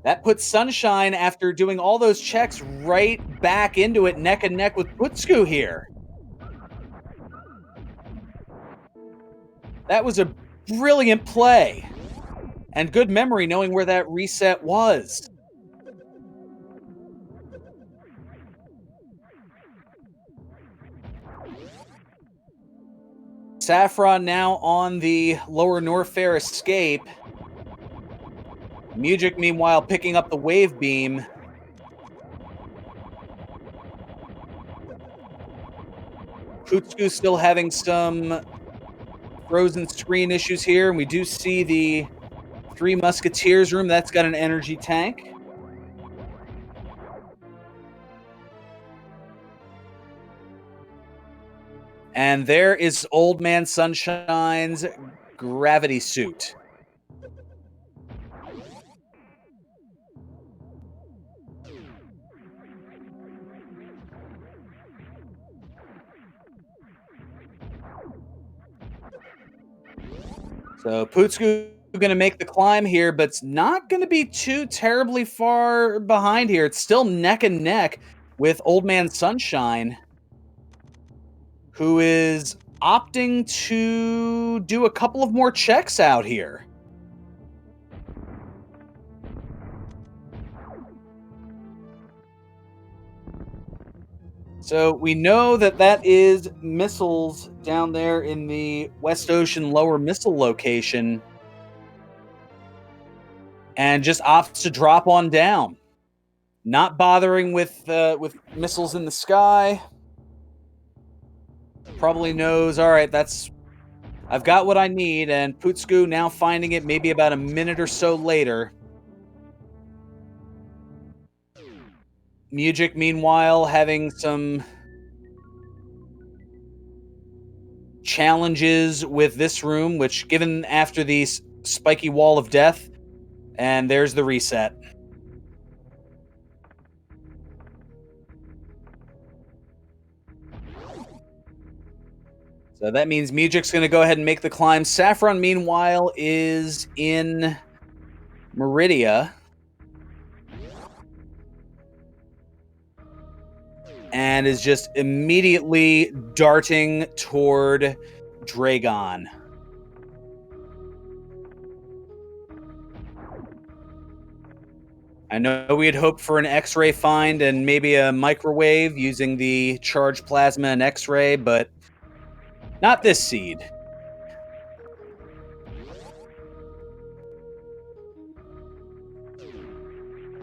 that puts Sunshine, after doing all those checks, right back into it, neck and neck with Putzku here. That was a brilliant play. And good memory knowing where that reset was. Sapphron now on the lower Norfair escape. Mugick, meanwhile, picking up the wave beam. Putzku still having some frozen screen issues here, and we do see the Three Musketeers room. That's got an energy tank. And there is OldManSunshine's gravity suit. So Putzku going to make the climb here, but it's not going to be too terribly far behind here. It's still neck and neck with OldManSunshine, who is opting to do a couple of more checks out here. So we know that that is missiles down there in the West Ocean lower missile location, and just opts to drop on down, not bothering with missiles in the sky. Probably knows, all right, I've got what I need, and Putzku now finding it maybe about a minute or so later. Mugick, meanwhile, having some challenges with this room, which, given after the spiky wall of death, and there's the reset. So that means Mugick's going to go ahead and make the climb. Sapphron, meanwhile, is in Meridia. And is just immediately darting toward Dragon. I know we had hoped for an X-ray find and maybe a microwave using the charged plasma and X-ray, but not this seed.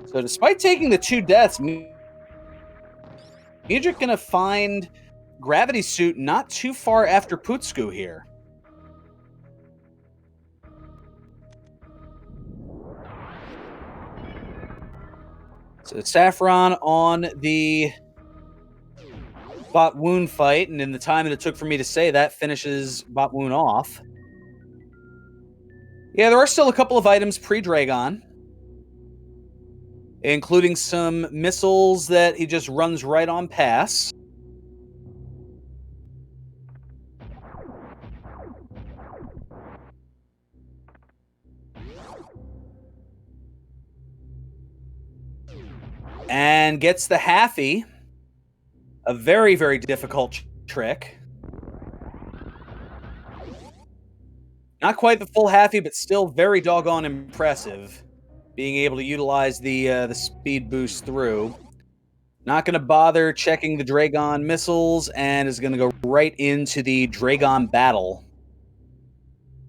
So despite taking the 2 deaths, Mugick gonna find Gravity Suit not too far after Putzku here. So Sapphron on the Bot Wound fight, and in the time that it took for me to say that, finishes Bot Wound off. Yeah, there are still a couple of items pre-Dragon, including some missiles that he just runs right on past. And gets the halfie. A very, very difficult trick. Not quite the full halfie, but still very doggone impressive. Being able to utilize the speed boost through. Not going to bother checking the Dragon missiles, and is going to go right into the Dragon battle.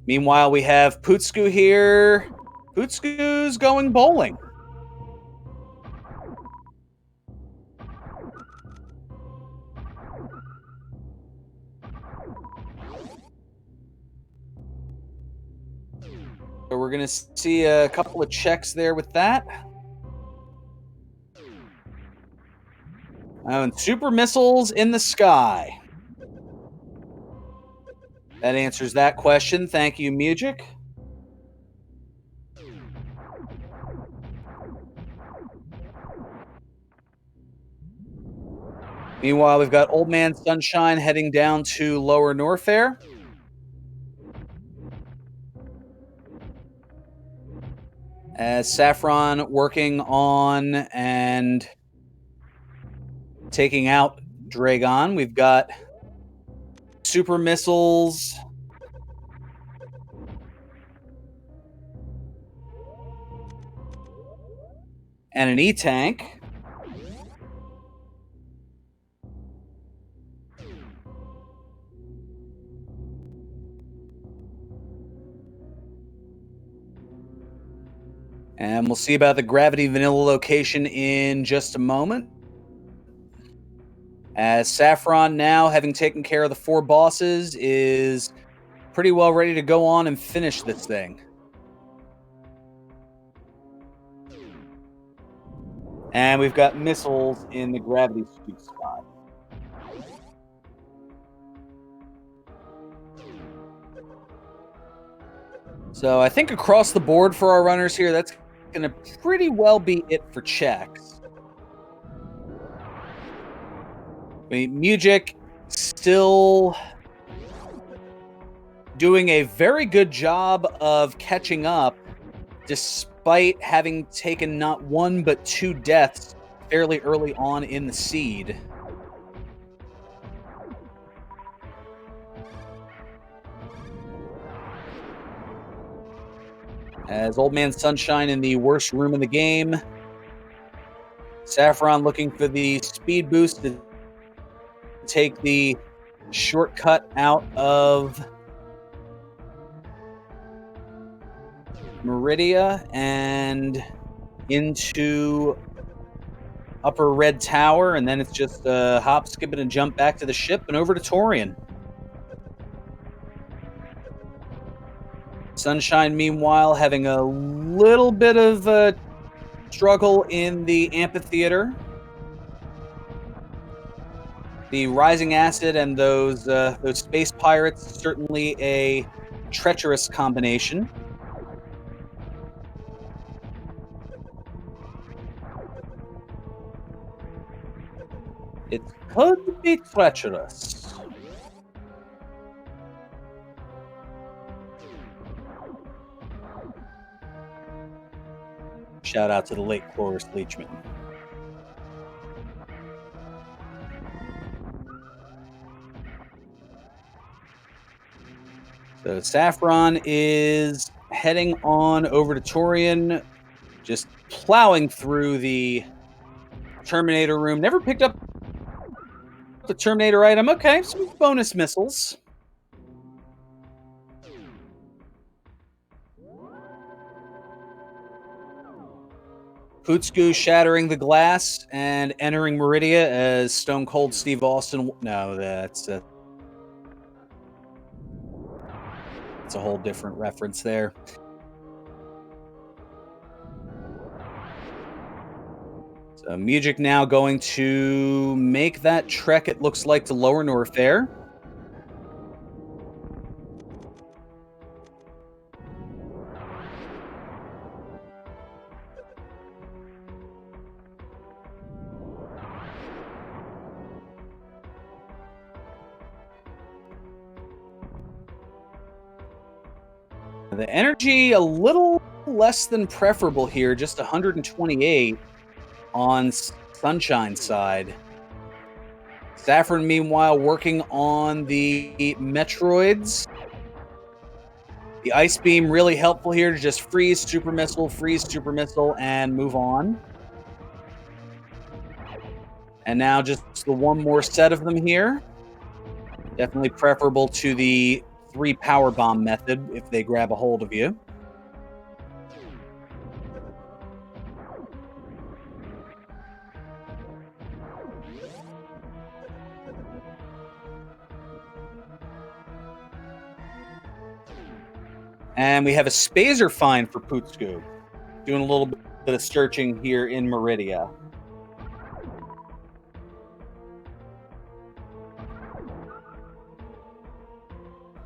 Meanwhile, we have Putzku here. Putzku's going bowling. So we're going to see a couple of checks there with that. And super missiles in the sky. That answers that question. Thank you, Mugick. Meanwhile, we've got OldManSunshine heading down to Lower Norfair. As Sapphron working on and taking out Dragon. We've got super missiles. And an E-tank. And we'll see about the Gravity Vanilla location in just a moment. As Sapphron, now having taken care of the 4 bosses, is pretty well ready to go on and finish this thing. And we've got missiles in the Gravity Suit spot. So I think across the board for our runners here, that's going to pretty well be it for checks. I mean, Mugick still doing a very good job of catching up, despite having taken not 1 but 2 deaths fairly early on in the seed. As OldManSunshine in the worst room in the game. Sapphron looking for the speed boost to take the shortcut out of Meridia and into upper red tower, and then it's just a hop, skip, and a jump back to the ship and over to Torian. Sunshine, meanwhile, having a little bit of a struggle in the amphitheater. The rising acid and those space pirates, certainly a treacherous combination. It could be treacherous. Shout out to the late Cloris Leachman. So Sapphron is heading on over to Torian, just plowing through the Terminator room. Never picked up the Terminator item. Okay, some bonus missiles. Putzku shattering the glass and entering Meridia as Stone Cold Steve Austin. No, that's a whole different reference there. So Mugick now going to make that trek, it looks like, to Lower Norfair. The energy a little less than preferable here, just 128 on Sunshine's side. Sapphron, meanwhile, working on the Metroids. The Ice Beam really helpful here to just freeze Super Missile, and move on. And now just the one more set of them here. Definitely preferable to the 3 power bomb method if they grab a hold of you. And we have a Spazer find for Putzku. Doing a little bit of searching here in Meridia.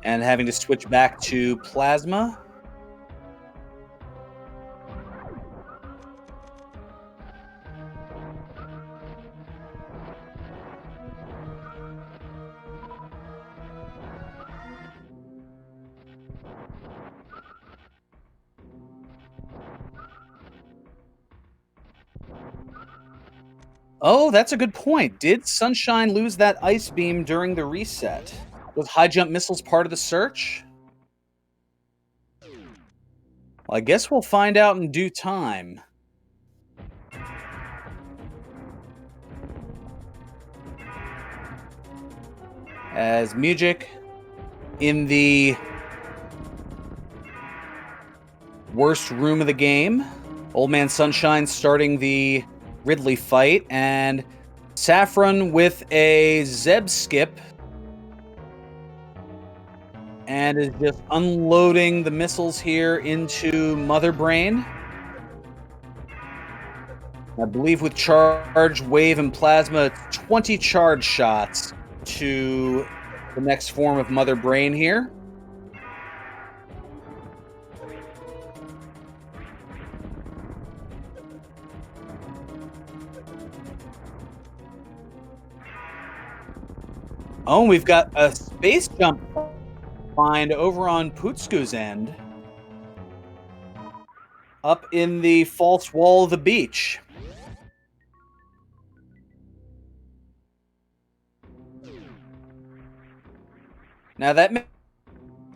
And having to switch back to Plasma. Oh, that's a good point. Did Sunshine lose that Ice Beam during the reset? Was high jump missiles part of the search? Well, I guess we'll find out in due time. As Mugick in the worst room of the game. OldManSunshine starting the Ridley fight, and Sapphron with a Zeb skip and is just unloading the missiles here into Mother Brain. I believe with charge, wave, and plasma, it's 20 charge shots to the next form of Mother Brain here. Oh, we've got a space jump find over on Putzku's end. Up in the false wall of the beach. Now that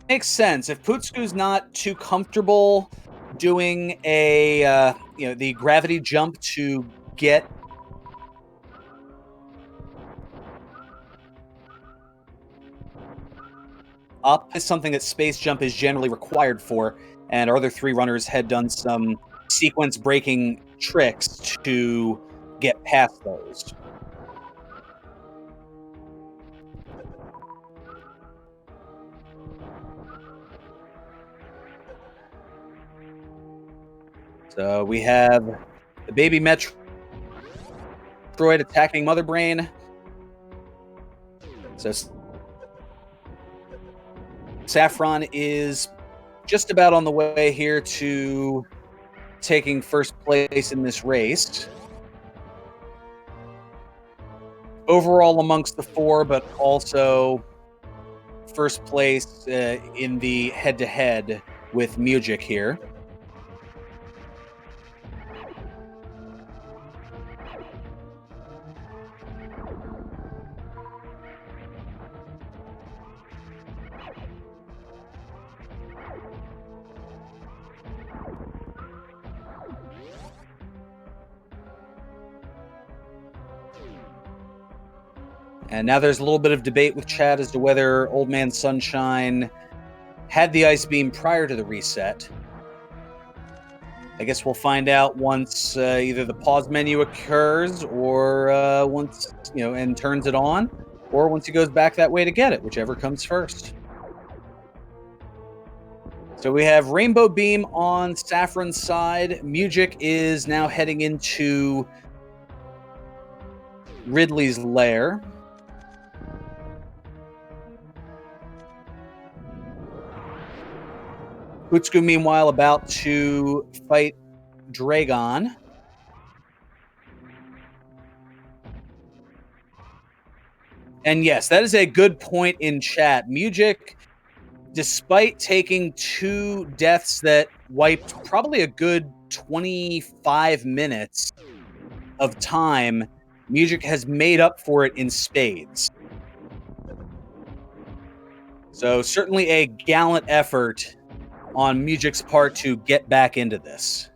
makes sense. If Putzku's not too comfortable doing a the gravity jump to get up is something that space jump is generally required for, and our other three runners had done some sequence breaking tricks to get past those. So we have the baby Metroid attacking Mother Brain. So Sapphron is just about on the way here to taking first place in this race. Overall amongst the four, but also first place in the head-to-head with Mugick here. And now there's a little bit of debate with chat as to whether OldManSunshine had the ice beam prior to the reset. I guess we'll find out once either the pause menu occurs or once, and turns it on, or once he goes back that way to get it, whichever comes first. So we have Rainbow Beam on Saffron's side. Mugick is now heading into Ridley's lair. Putzku, meanwhile, about to fight Dragon. And yes, that is a good point in chat. Mugick, despite taking 2 deaths that wiped probably a good 25 minutes of time, Mugick has made up for it in spades. So certainly a gallant effort on Mugick's part to get back into this.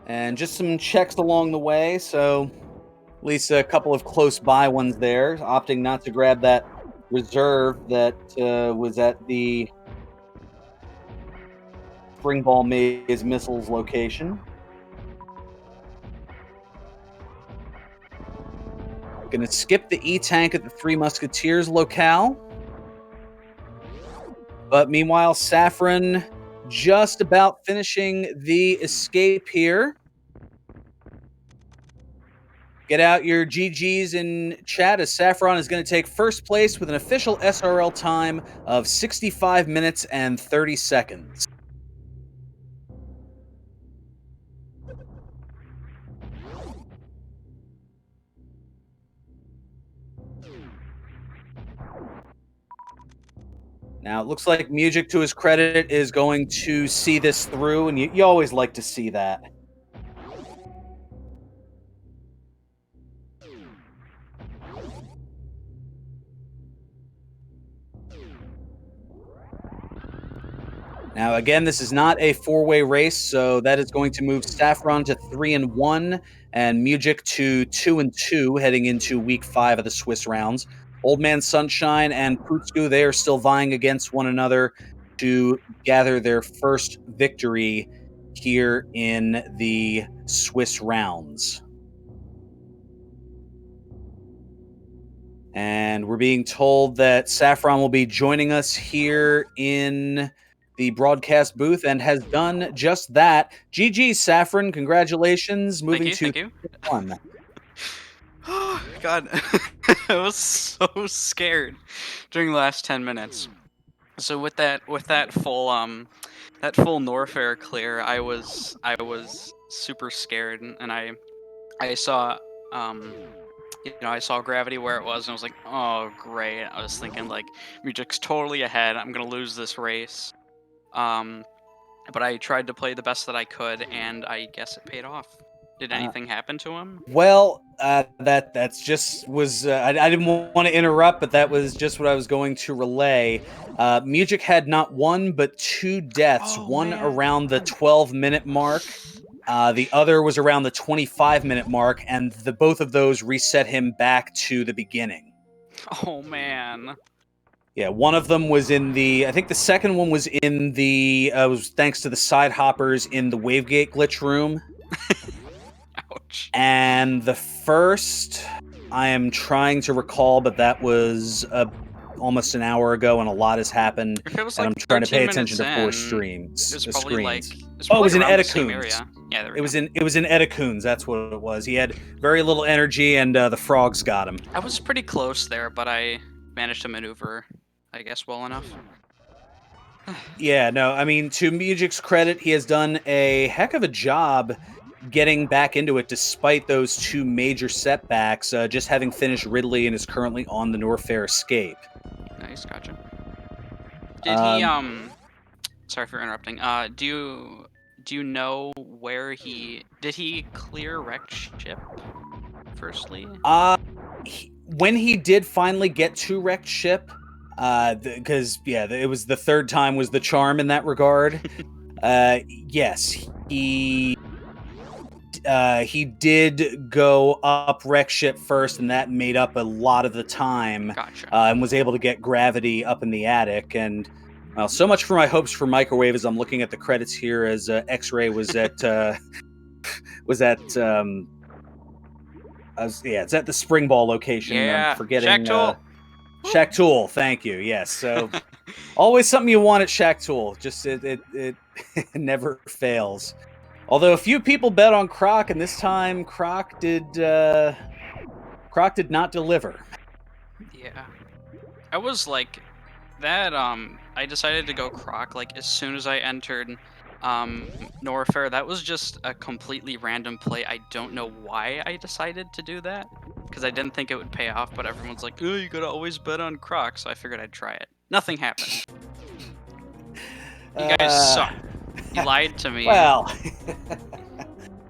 And just some checks along the way, so at least a couple of close by ones there, opting not to grab that reserve that was at the Spring Ball Maze Missiles location. Gonna skip the E-Tank at the Three Musketeers locale. But meanwhile, Sapphron just about finishing the escape here. Get out your GGs in chat as Sapphron is going to take first place with an official SRL time of 65 minutes and 30 seconds. Now, it looks like Mugick, to his credit, is going to see this through, and you always like to see that. Now, again, this is not a 4-way race, so that is going to move Sapphron to 3-1 and Mugick to 2-2 heading into week 5 of the Swiss rounds. OldManSunshine and Putzku, they are still vying against one another to gather their first victory here in the Swiss rounds. And we're being told that Sapphron will be joining us here in the broadcast booth and has done just that. GG, Sapphron. Congratulations. Moving thank to you. 1. Oh, God. I was so scared during the last 10 minutes. So with that full Norfair clear, I was super scared, and I saw I saw gravity where it was, and I was like, oh great. I was thinking like Mugick's totally ahead. I'm gonna lose this race. but I tried to play the best that I could, and I guess it paid off. Did anything happen to him? Well, that's just was I didn't want to interrupt, but that was just what I was going to relay. Mugick had not one but two deaths. Oh, One man. around the 12-minute mark. The other was around the 25-minute mark, and both of those reset him back to the beginning. Oh, man. Yeah, one of them was in the. I think the second one was in the. Was thanks to the side hoppers in the Wavegate glitch room. Ouch. And the first, I am trying to recall, but that was almost an hour ago, and a lot has happened. If it was And like I'm trying to pay 13 attention minutes to 4 in, streams. it was probably like screens. it was Oh, it probably was in around the same Etacoons. area. Yeah, there we It go. was in Etacoons. That's what it was. He had very little energy, and the frogs got him. I was pretty close there, but I managed to maneuver, I guess, well enough. Yeah, no, I mean, to Mugick's credit, he has done a heck of a job getting back into it despite those two major setbacks, just having finished Ridley and is currently on the Norfair escape. Nice, gotcha. Did he sorry for interrupting. Do you know where did he clear wrecked ship firstly? When he did finally get to wrecked ship, because it was the third time was the charm in that regard. Yes, he did go up wreck ship first, and that made up a lot of the time. Gotcha. And was able to get gravity up in the attic. And well, so much for my hopes for microwave as I'm looking at the credits here. As X-Ray was at it's at the Spring Ball location. Yeah, I'm forgetting. Shack Tool. Shack Tool, thank you. Yes, so always something you want at Shack Tool. Just it never fails. Although a few people bet on Croc, and this time Croc did not deliver. Yeah, I was like that. I decided to go Croc like as soon as I entered Norfair. That was just a completely random play. I don't know why I decided to do that, because I didn't think it would pay off, but everyone's like, oh, you gotta always bet on Croc, so I figured I'd try it. Nothing happened. You guys suck. You lied to me. Well,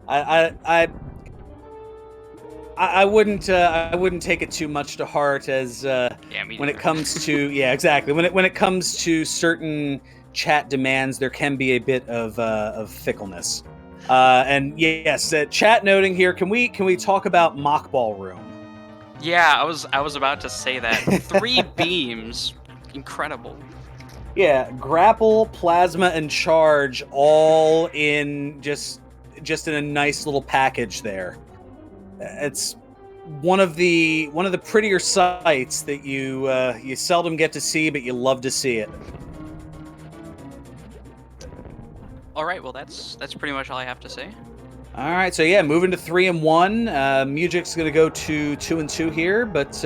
I wouldn't take it too much to heart as when it comes to exactly when it comes to certain chat demands, there can be a bit of fickleness. And yes, chat noting here. Can we talk about Mock Ballroom? Yeah, I was about to say that. 3 beams, incredible. Yeah, grapple, plasma, and charge all in just in a nice little package there. It's one of the prettier sights that you seldom get to see, but you love to see it. All right, well that's pretty much all I have to say. All right, so yeah, moving to 3 and 1. Mugick's going to go to 2 and 2 here, but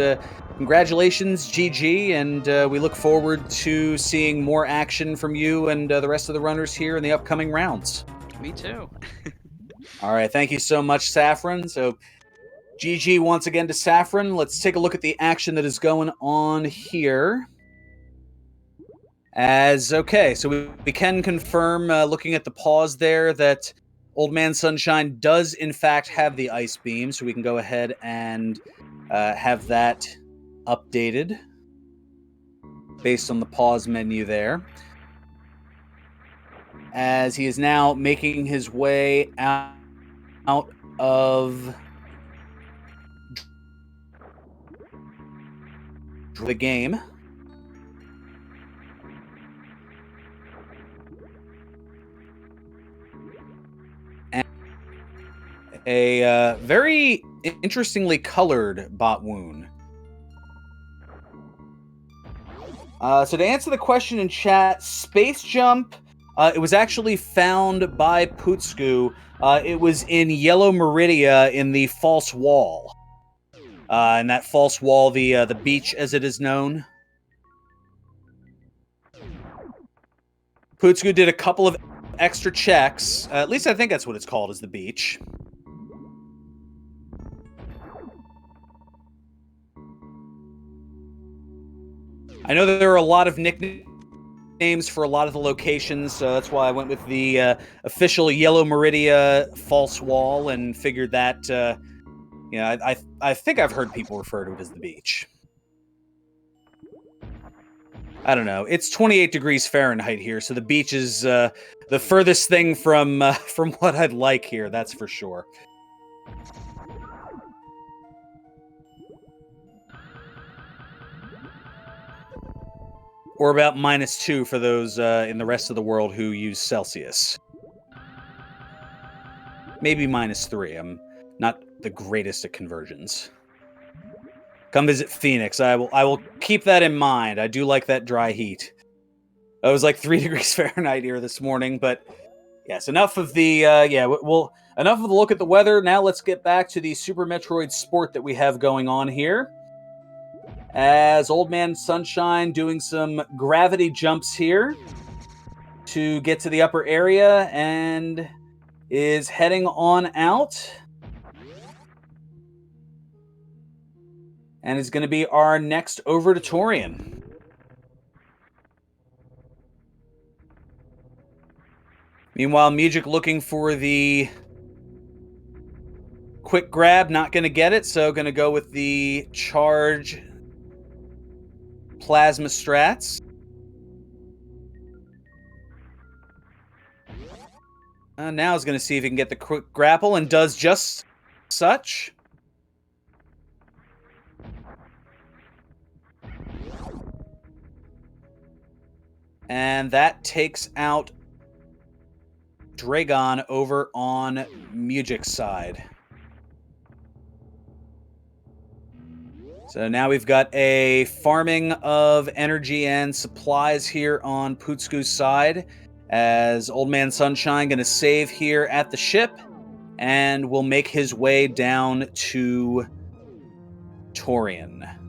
congratulations, GG, and we look forward to seeing more action from you and the rest of the runners here in the upcoming rounds. Me too. All right, thank you so much, Sapphron. So, GG once again to Sapphron. Let's take a look at the action that is going on here. So we can confirm, looking at the pause there, that OldManSunshine does in fact have the ice beam, so we can go ahead and have that updated based on the pause menu there. As he is now making his way out of the game. And a very interestingly colored bot wound. So to answer the question in chat, Space Jump, it was actually found by Putzku. It was in Yellow Meridia in the False Wall. And that False Wall, the beach as it is known. Putzku did a couple of extra checks. At least I think that's what it's called, is the beach. I know that there are a lot of nicknames names for a lot of the locations, so that's why I went with the official Yellow Meridia false wall and figured that, I think I've heard people refer to it as the beach. I don't know. It's 28 degrees Fahrenheit here, so the beach is the furthest thing from what I'd like here, that's for sure. Or about -2 for those in the rest of the world who use Celsius. Maybe -3. I'm not the greatest at conversions. Come visit Phoenix. I will keep that in mind. I do like that dry heat. It was like 3 degrees Fahrenheit here this morning, but yes, enough of the enough of the look at the weather. Now let's get back to the Super Metroid sport that we have going on here. As OldManSunshine doing some gravity jumps here to get to the upper area and is heading on out. And is going to be our next over to Torian. Meanwhile, Mugick looking for the quick grab, not going to get it, so going to go with the charge plasma strats. Now is going to see if he can get the quick grapple, and does just such. And that takes out Dragon over on Mugick's side. So now we've got a farming of energy and supplies here on Putzku's side, as OldManSunshine going to save here at the ship and will make his way down to Torian.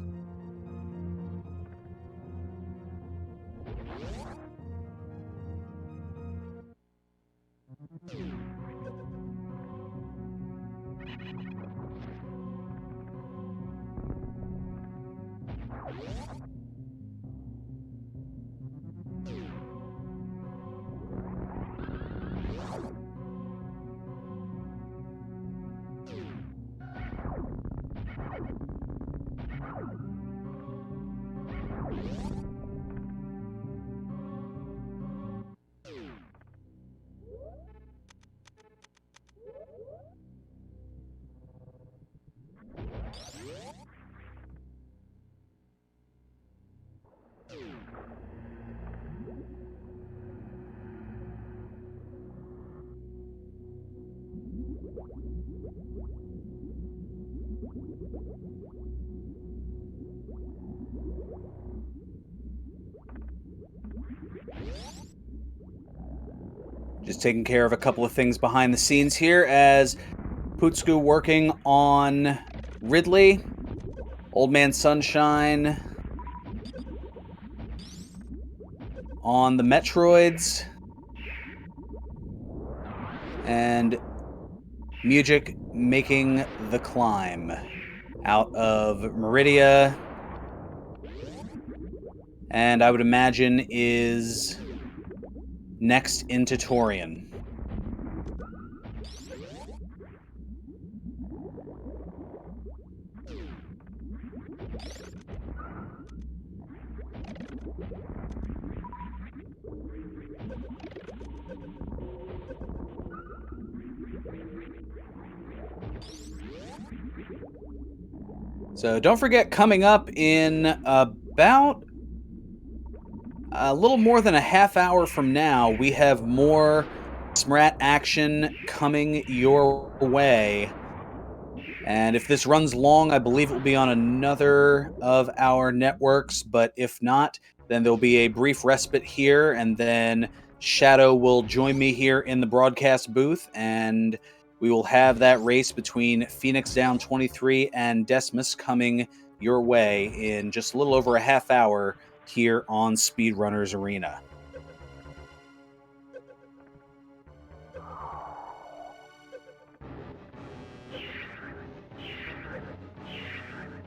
Just taking care of a couple of things behind the scenes here as Putzku working on Ridley, OldManSunshine on the Metroids, and Mugick making the climb out of Meridia, and I would imagine is next into Torian. So don't forget, coming up in about a little more than a half hour from now, we have more SMRAT action coming your way. And if this runs long, I believe it will be on another of our networks, but if not, then there'll be a brief respite here, and then Shadow will join me here in the broadcast booth, and we will have that race between Phoenix Down 23 and Decimus coming your way in just a little over a half hour here on Speedrunners Arena.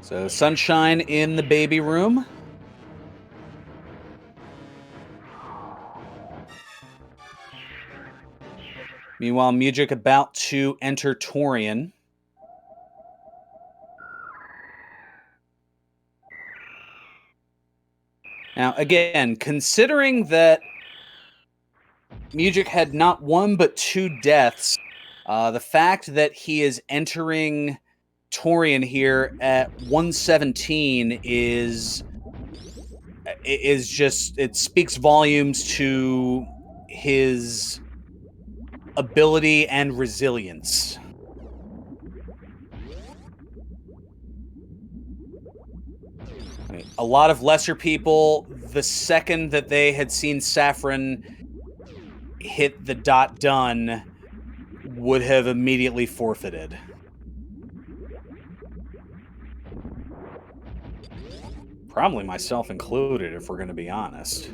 So Sunshine in the baby room. Meanwhile, Mugick about to enter Torian. Now, again, considering that Mugick had not one but 2 deaths, the fact that he is entering Torian here at 117 is just, it speaks volumes to his ability and resilience. I mean, a lot of lesser people, the second that they had seen Sapphron hit the dot done, would have immediately forfeited. Probably myself included, if we're going to be honest.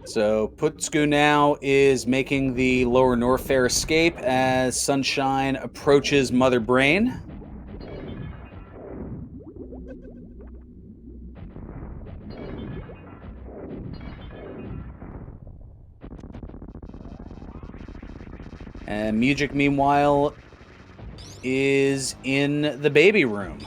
So Putzku now is making the lower Norfair escape as Sunshine approaches Mother Brain. And Mugick, meanwhile, is in the baby room.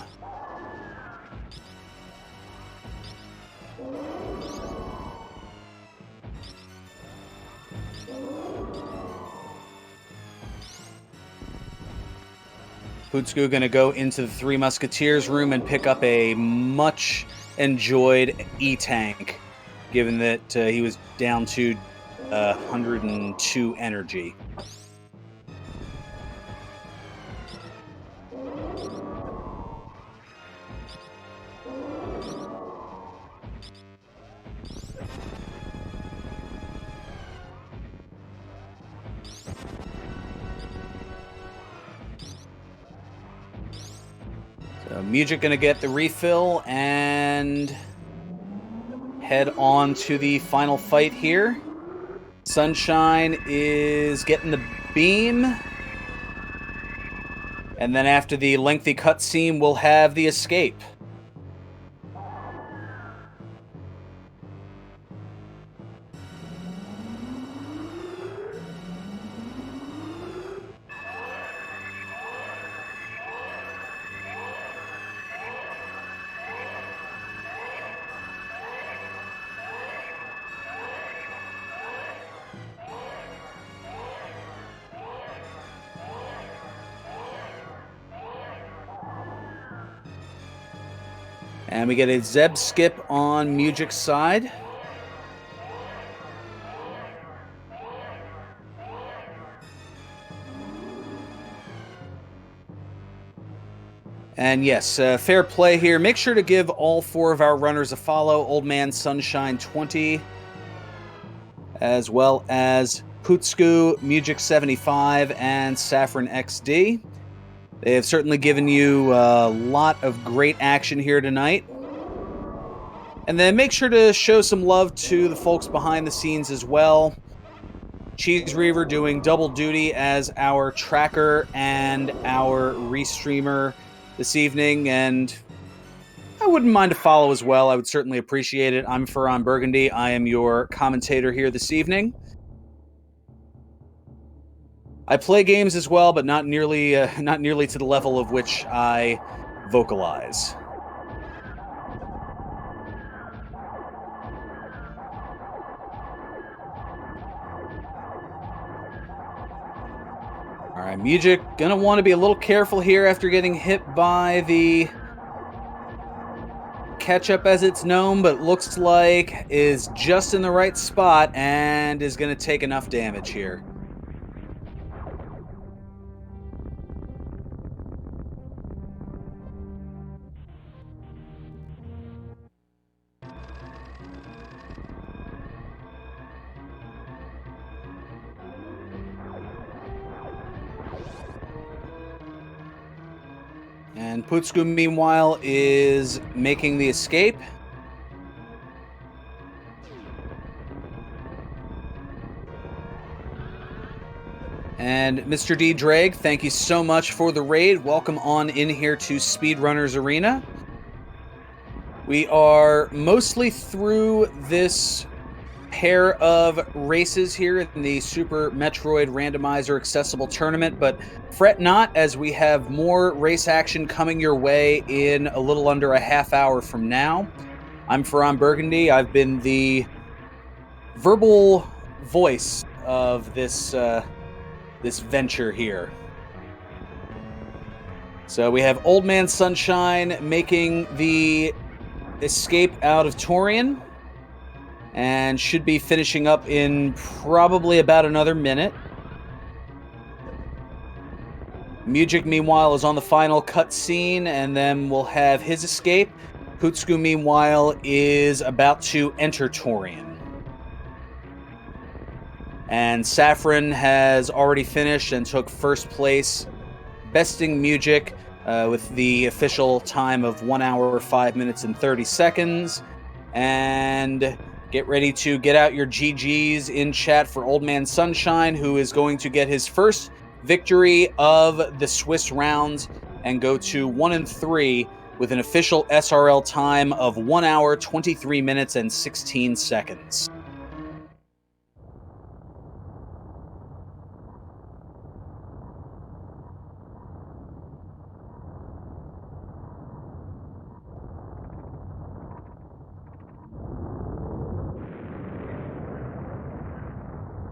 Putzku going to go into the Three Musketeers room and pick up a much enjoyed E-Tank, given that he was down to 102 energy. So Mugick going to get the refill and head on to the final fight here. Sunshine is getting the beam. And then after the lengthy cutscene, we'll have the escape. And we get a Zeb skip on Mugick's side. And yes, fair play here. Make sure to give all 4 of our runners a follow. OldManSunshine 20, as well as Putzku, Mugick75, and Sapphron XD. They have certainly given you a lot of great action here tonight. And then make sure to show some love to the folks behind the scenes as well. Cheese Reaver doing double duty as our tracker and our restreamer this evening. And I wouldn't mind a follow as well. I would certainly appreciate it. I'm Ferran Burgundy. I am your commentator here this evening. I play games as well, but not nearly to the level of which I vocalize. All right, Mugick gonna want to be a little careful here after getting hit by the catch-up as it's known, but looks like is just in the right spot and is gonna take enough damage here. And Putzku, meanwhile, is making the escape. And Mr. D. Drake, thank you so much for the raid. Welcome on in here to Speedrunners Arena. We are mostly through this pair of races here in the Super Metroid Randomizer Accessible Tournament, but fret not, as we have more race action coming your way in a little under a half hour from now. I'm Ferran Burgundy. I've been the verbal voice of this venture here. So we have OldManSunshine making the escape out of Torian, and should be finishing up in probably about another minute. Mugick, meanwhile, is on the final cutscene, and then we'll have his escape. Putzku, meanwhile, is about to enter Torian. And Sapphron has already finished and took first place, besting Mugick with the official time of 1 hour, 5 minutes, and 30 seconds. And get ready to get out your GGs in chat for OldManSunshine, who is going to get his first victory of the Swiss rounds and go to 1-3 with an official SRL time of 1 hour, 23 minutes, and 16 seconds.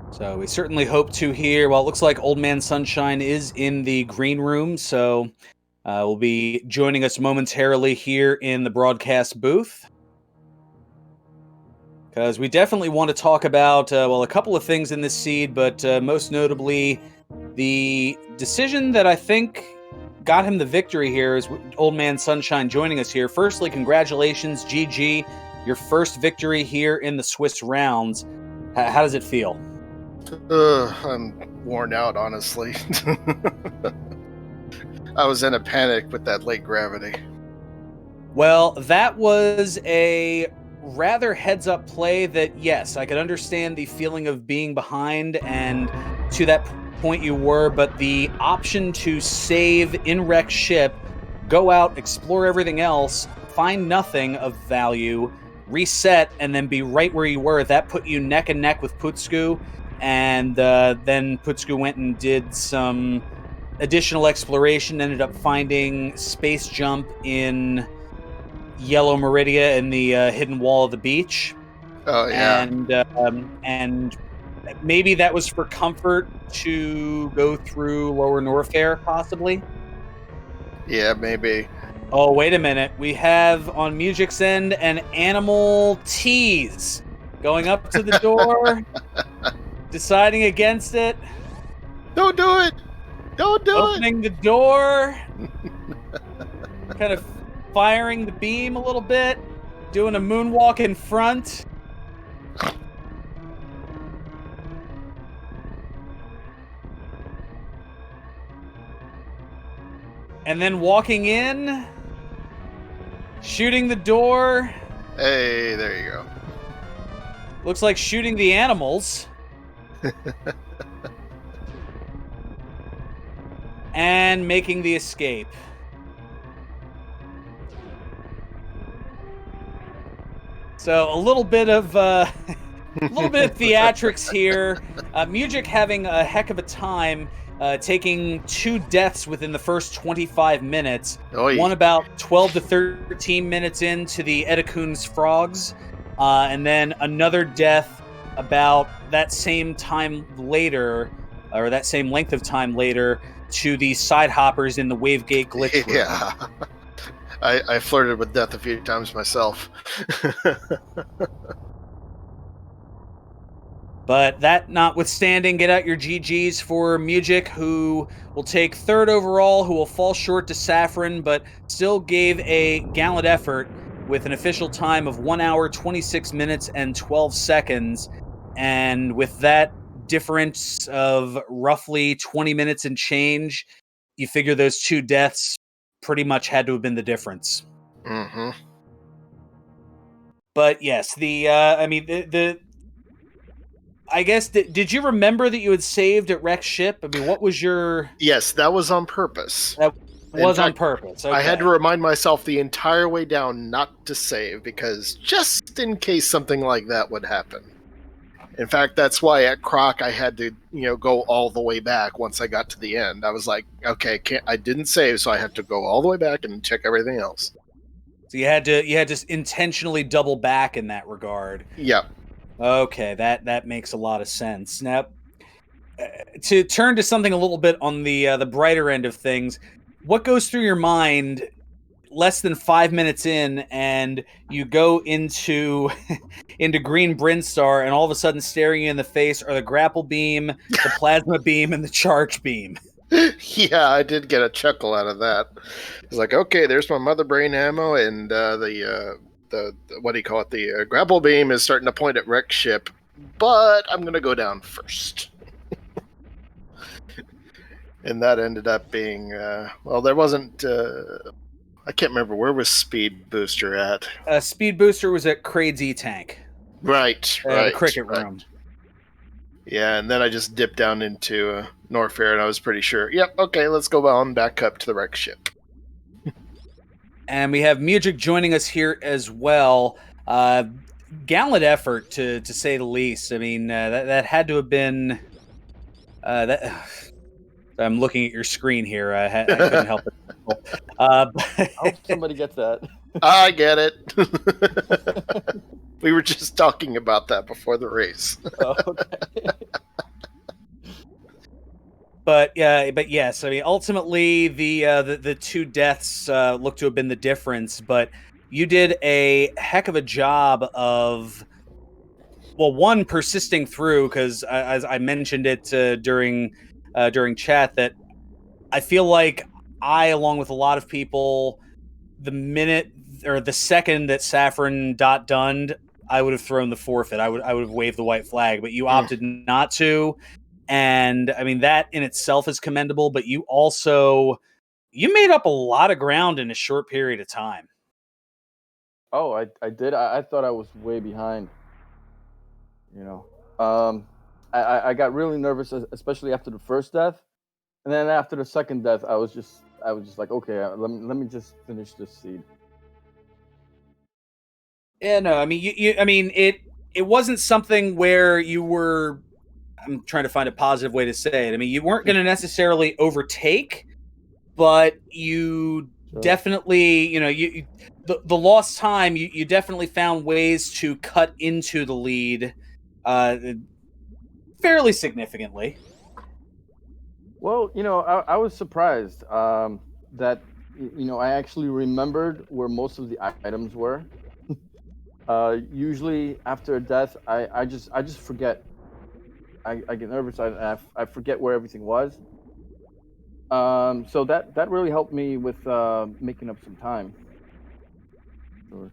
So we certainly hope to hear, well, it looks like OldManSunshine is in the green room, so will be joining us momentarily here in the broadcast booth. Because we definitely want to talk about, well, a couple of things in this seed, but most notably, the decision that I think got him the victory here is OldManSunshine joining us here. Firstly, congratulations, GG, your first victory here in the Swiss rounds. How does it feel? I'm worn out, honestly. I was in a panic with that late gravity. Well, that was a rather heads-up play that, yes, I could understand the feeling of being behind, and to that point you were, but the option to save in wreck ship, go out, explore everything else, find nothing of value, reset, and then be right where you were, that put you neck and neck with Putzku. And then Putzku went and did some additional exploration, ended up finding Space Jump in Yellow Meridia in the hidden wall of the beach. Oh, yeah. And maybe that was for comfort to go through Lower Norfair, possibly? Yeah, maybe. Oh, wait a minute. We have, on Mugick's end, an animal tease going up to the door. Deciding against it. Don't do it! Don't do Opening the door. Kind of firing the beam a little bit. Doing a moonwalk in front. And then walking in. Shooting the door. Hey, there you go. Looks like shooting the animals. And making the escape. So a little bit of theatrics here. Mugick having a heck of a time, taking 2 deaths within the first 25 minutes. Oy. One about 12 to 13 minutes into the Edakun's frogs, and then another death about that same time later, or that same length of time later, to the side hoppers in the Wavegate glitch room. Yeah. I flirted with death a few times myself. But that notwithstanding, get out your GGs for Mugick, who will take 3rd overall, who will fall short to Sapphron, but still gave a gallant effort with an official time of 1 hour, 26 minutes, and 12 seconds. And with that difference of roughly 20 minutes and change, you figure those 2 deaths pretty much had to have been the difference. Mm-hmm. But yes, the I guess did you remember that you had saved at Rex ship? I mean, what was your? Yes, that was on purpose. That In was on fact, purpose. Okay. I had to remind myself the entire way down not to save because just in case something like that would happen. In fact, that's why at Croc I had to, go all the way back once I got to the end. I was like, okay, I didn't save, so I have to go all the way back and check everything else. So you had to intentionally double back in that regard. Yeah. Okay, that makes a lot of sense. Now, to turn to something a little bit on the brighter end of things, what goes through your mind less than 5 minutes in, and you go into into Green Brinstar, and all of a sudden, staring you in the face are the grapple beam, the plasma beam, and the charge beam. Yeah, I did get a chuckle out of that. It's like, okay, there's my mother brain ammo, and the what do you call it? The grapple beam is starting to point at Rex ship, but I'm gonna go down first. And that ended up being well, there wasn't. I can't remember, where was Speed Booster at. Speed Booster was at Kraid's E-Tank. Right, The cricket room. Yeah, and then I just dipped down into Norfair, and I was pretty sure, yep, okay, let's go on back up to the Rex ship. And we have Mugick joining us here as well. Gallant effort, to say the least. I mean, that had to have been... I'm looking at your screen here. I couldn't help it. I hope somebody gets that. I get it. We were just talking about that before the race. Oh, okay. But yes, I mean, ultimately the two deaths look to have been the difference. But you did a heck of a job of, well, one, persisting through, because as I mentioned it during chat, that I feel like I, along with a lot of people, the minute or the second that Sapphron dunned, I would have thrown the forfeit. I would have waved the white flag, but you opted not to. And I mean, that in itself is commendable, but you made up a lot of ground in a short period of time. Oh, I did. I thought I was way behind. I got really nervous, especially after the first death, and then after the second death, I was just like, okay, let me just finish this seed. Yeah, no, I mean, I mean, it wasn't something where you were. I'm trying to find a positive way to say it. I mean, you weren't going to necessarily overtake, but you definitely, the lost time, you definitely found ways to cut into the lead fairly significantly. Well, I was surprised that I actually remembered where most of the items were. Usually after a death, I just forget. I get nervous. I forget where everything was. So that really helped me with making up some time. Sure.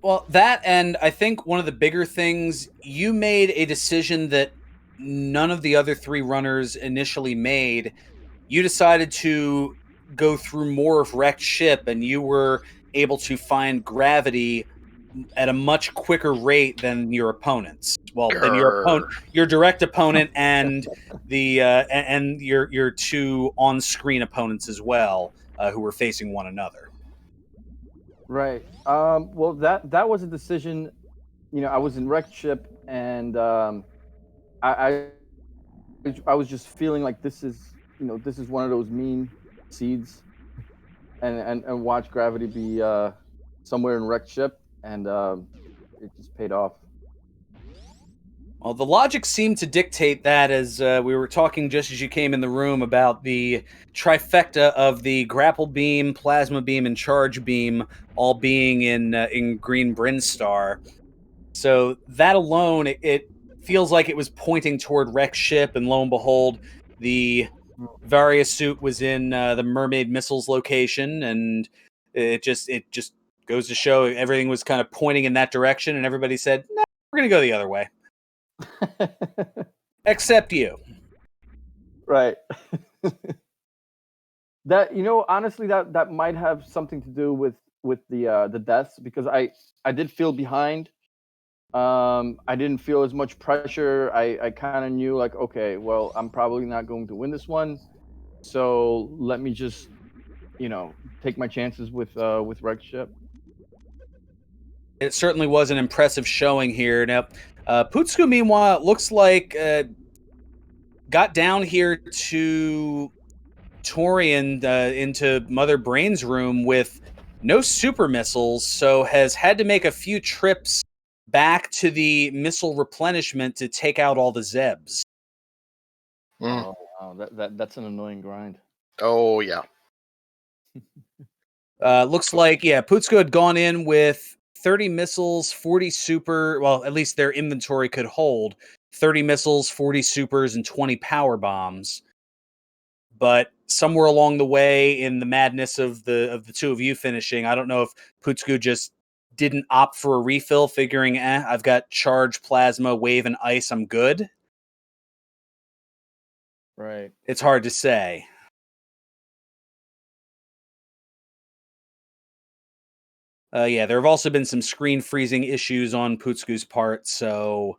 Well, that, and I think one of the bigger things, you made a decision that none of the other three runners initially made. You decided to go through more of Wrecked Ship, and you were able to find gravity at a much quicker rate than your opponents. Well, than your direct opponent, and and your two on-screen opponents as well, who were facing one another. Right. Well, that was a decision. I was in Wrecked Ship, and I was just feeling like this is one of those mean seeds, and watch gravity be somewhere in Wrecked Ship, and it just paid off. Well, the logic seemed to dictate that, as we were talking just as you came in the room about the trifecta of the grapple beam, plasma beam, and charge beam all being in Green Brinstar. So that alone, it feels like it was pointing toward Wrecked Ship, and lo and behold, the Varia suit was in the Mermaid Missiles location, and it just goes to show everything was kind of pointing in that direction, and everybody said, "Nah, we're going to go the other way." Except you. Right. That honestly, that might have something to do with the deaths, because I did feel behind I didn't feel as much pressure. I kind of knew like, okay, well, I'm probably not going to win this one, so let me just, take my chances with Wreck Ship. It certainly was an impressive showing here. Now, Putzku, meanwhile, it looks like got down here to Torian into Mother Brain's room with no super missiles, so has had to make a few trips back to the missile replenishment to take out all the Zebs. Mm. Oh wow, that's an annoying grind. Oh yeah. Looks like, yeah, Putzko had gone in with 30 missiles, 40 super, well, at least their inventory could hold 30 missiles, 40 supers, and 20 power bombs. But somewhere along the way, in the madness of the two of you finishing, I don't know if Putzku just didn't opt for a refill, figuring, I've got charge, plasma, wave, and ice, I'm good. Right. It's hard to say. Yeah, there have also been some screen freezing issues on Putzku's part, so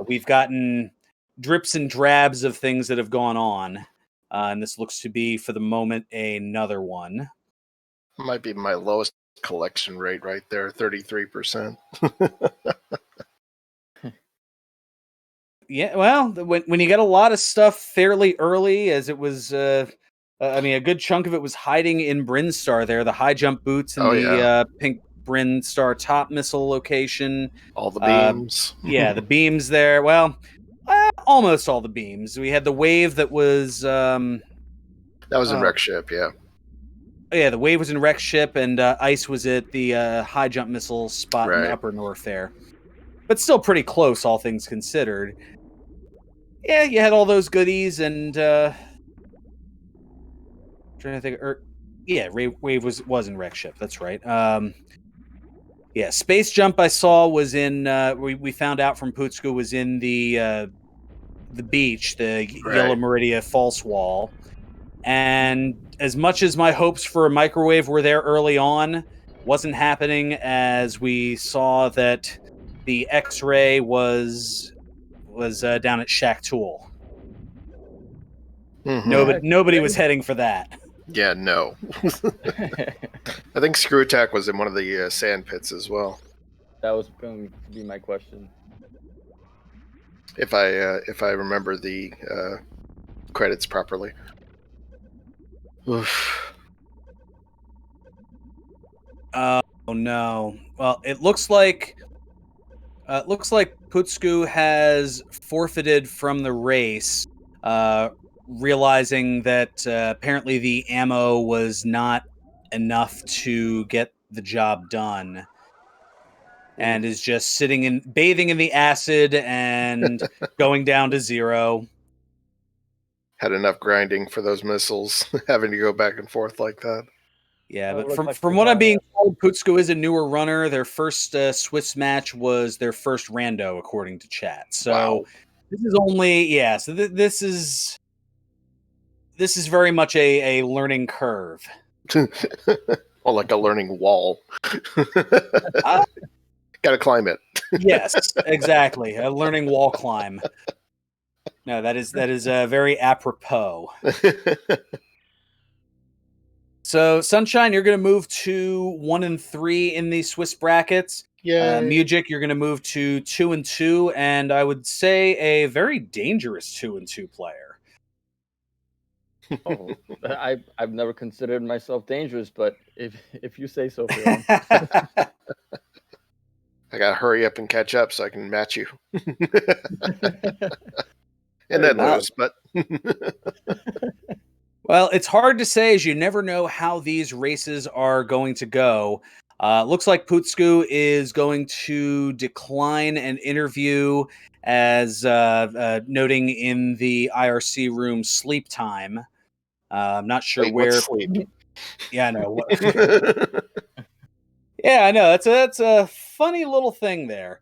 we've gotten drips and drabs of things that have gone on, and this looks to be, for the moment, another one. Might be my lowest collection rate right there, 33%. Yeah, well, when you get a lot of stuff fairly early, as it was, I mean, a good chunk of it was hiding in Brinstar there, the high jump boots and the pink Brinstar top missile location. All the beams. Yeah, the beams there. Well, almost all the beams. We had the wave that was... that was in Wreck Ship, yeah. Yeah, the wave was in Wreck Ship, and ice was at the high jump missile spot in the upper north there. But still pretty close, all things considered. Yeah, you had all those goodies, and trying to think. Yeah, wave was in Wreck Ship. That's right. Yeah, space jump I saw was in. We found out from Putzku was in the beach, the Yellow Meridia false wall. And as much as my hopes for a microwave were there early on, wasn't happening, as we saw that the X-ray was down at Shack Tool. Mm-hmm. Nobody was heading for that. Yeah, no. I think Screw Attack was in one of the sand pits as well. That was going to be my question. If I remember the credits properly. Oof. Oh no! Well, it looks like Putzku has forfeited from the race, realizing that apparently the ammo was not enough to get the job done, and is just bathing in the acid and going down to 0. Had enough grinding for those missiles, having to go back and forth like that. Yeah, but from what I'm being told, Putzku is a newer runner. Their first Swiss match was their first rando, according to chat. So this is only so this is very much a learning curve. Well, like a learning wall. Gotta climb it. Yes, exactly. A learning wall climb. No, that is very apropos. So, Sunshine, you're going to move to 1 and 3 in the Swiss brackets. Yeah. Mugick, you're going to move to 2 and 2, and I would say a very dangerous 2 and 2 player. Oh, I've never considered myself dangerous, but if you say so, Phil. I gotta hurry up and catch up so I can match you. And then lose, but well, it's hard to say, as you never know how these races are going to go. Looks like Putzku is going to decline an interview, as noting in the IRC room sleep time. I'm not sure where. Sleep? Yeah, I know. Yeah, I know. That's a funny little thing there.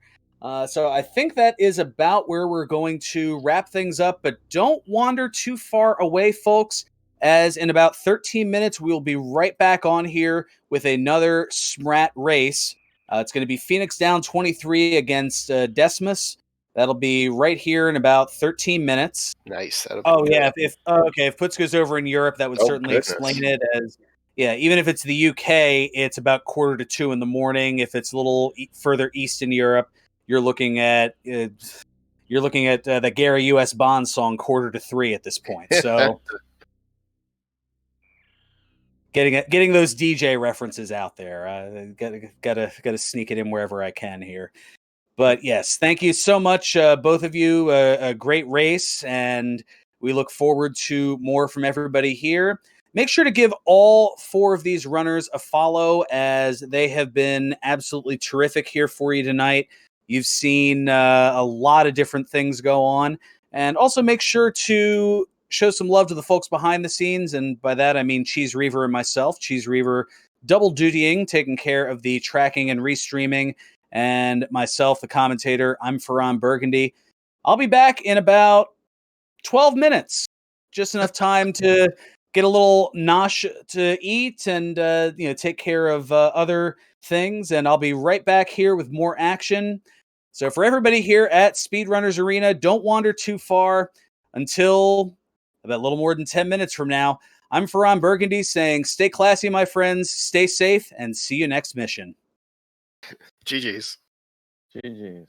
So I think that is about where we're going to wrap things up, but don't wander too far away, folks, as in about 13 minutes, we'll be right back on here with another SMRAT race. It's going to be Phoenix down 23 against Decimus. That'll be right here in about 13 minutes. Nice. That'll be Oh good. yeah, if Putzku's over in Europe, that would Oh, certainly goodness. explain it. As even if it's the UK, it's about 1:45 in the morning. If it's a little further east in Europe, you're looking at the Gary U.S. Bond song "2:45" at this point. So getting those DJ references out there, gotta sneak it in wherever I can here. But yes, thank you so much, both of you. A great race, and we look forward to more from everybody here. Make sure to give all 4 of these runners a follow, as they have been absolutely terrific here for you tonight. You've seen a lot of different things go on. And also make sure to show some love to the folks behind the scenes. And by that, I mean Cheese Reaver and myself. Cheese Reaver double dutying, taking care of the tracking and restreaming, and myself, the commentator. I'm Ferran Burgundy. I'll be back in about 12 minutes. Just enough time to get a little nosh to eat and take care of other things. And I'll be right back here with more action. So for everybody here at Speedrunners Arena, don't wander too far until about a little more than 10 minutes from now. I'm Ferran Burgundy saying stay classy, my friends, stay safe, and see you next mission. GG's. GG's.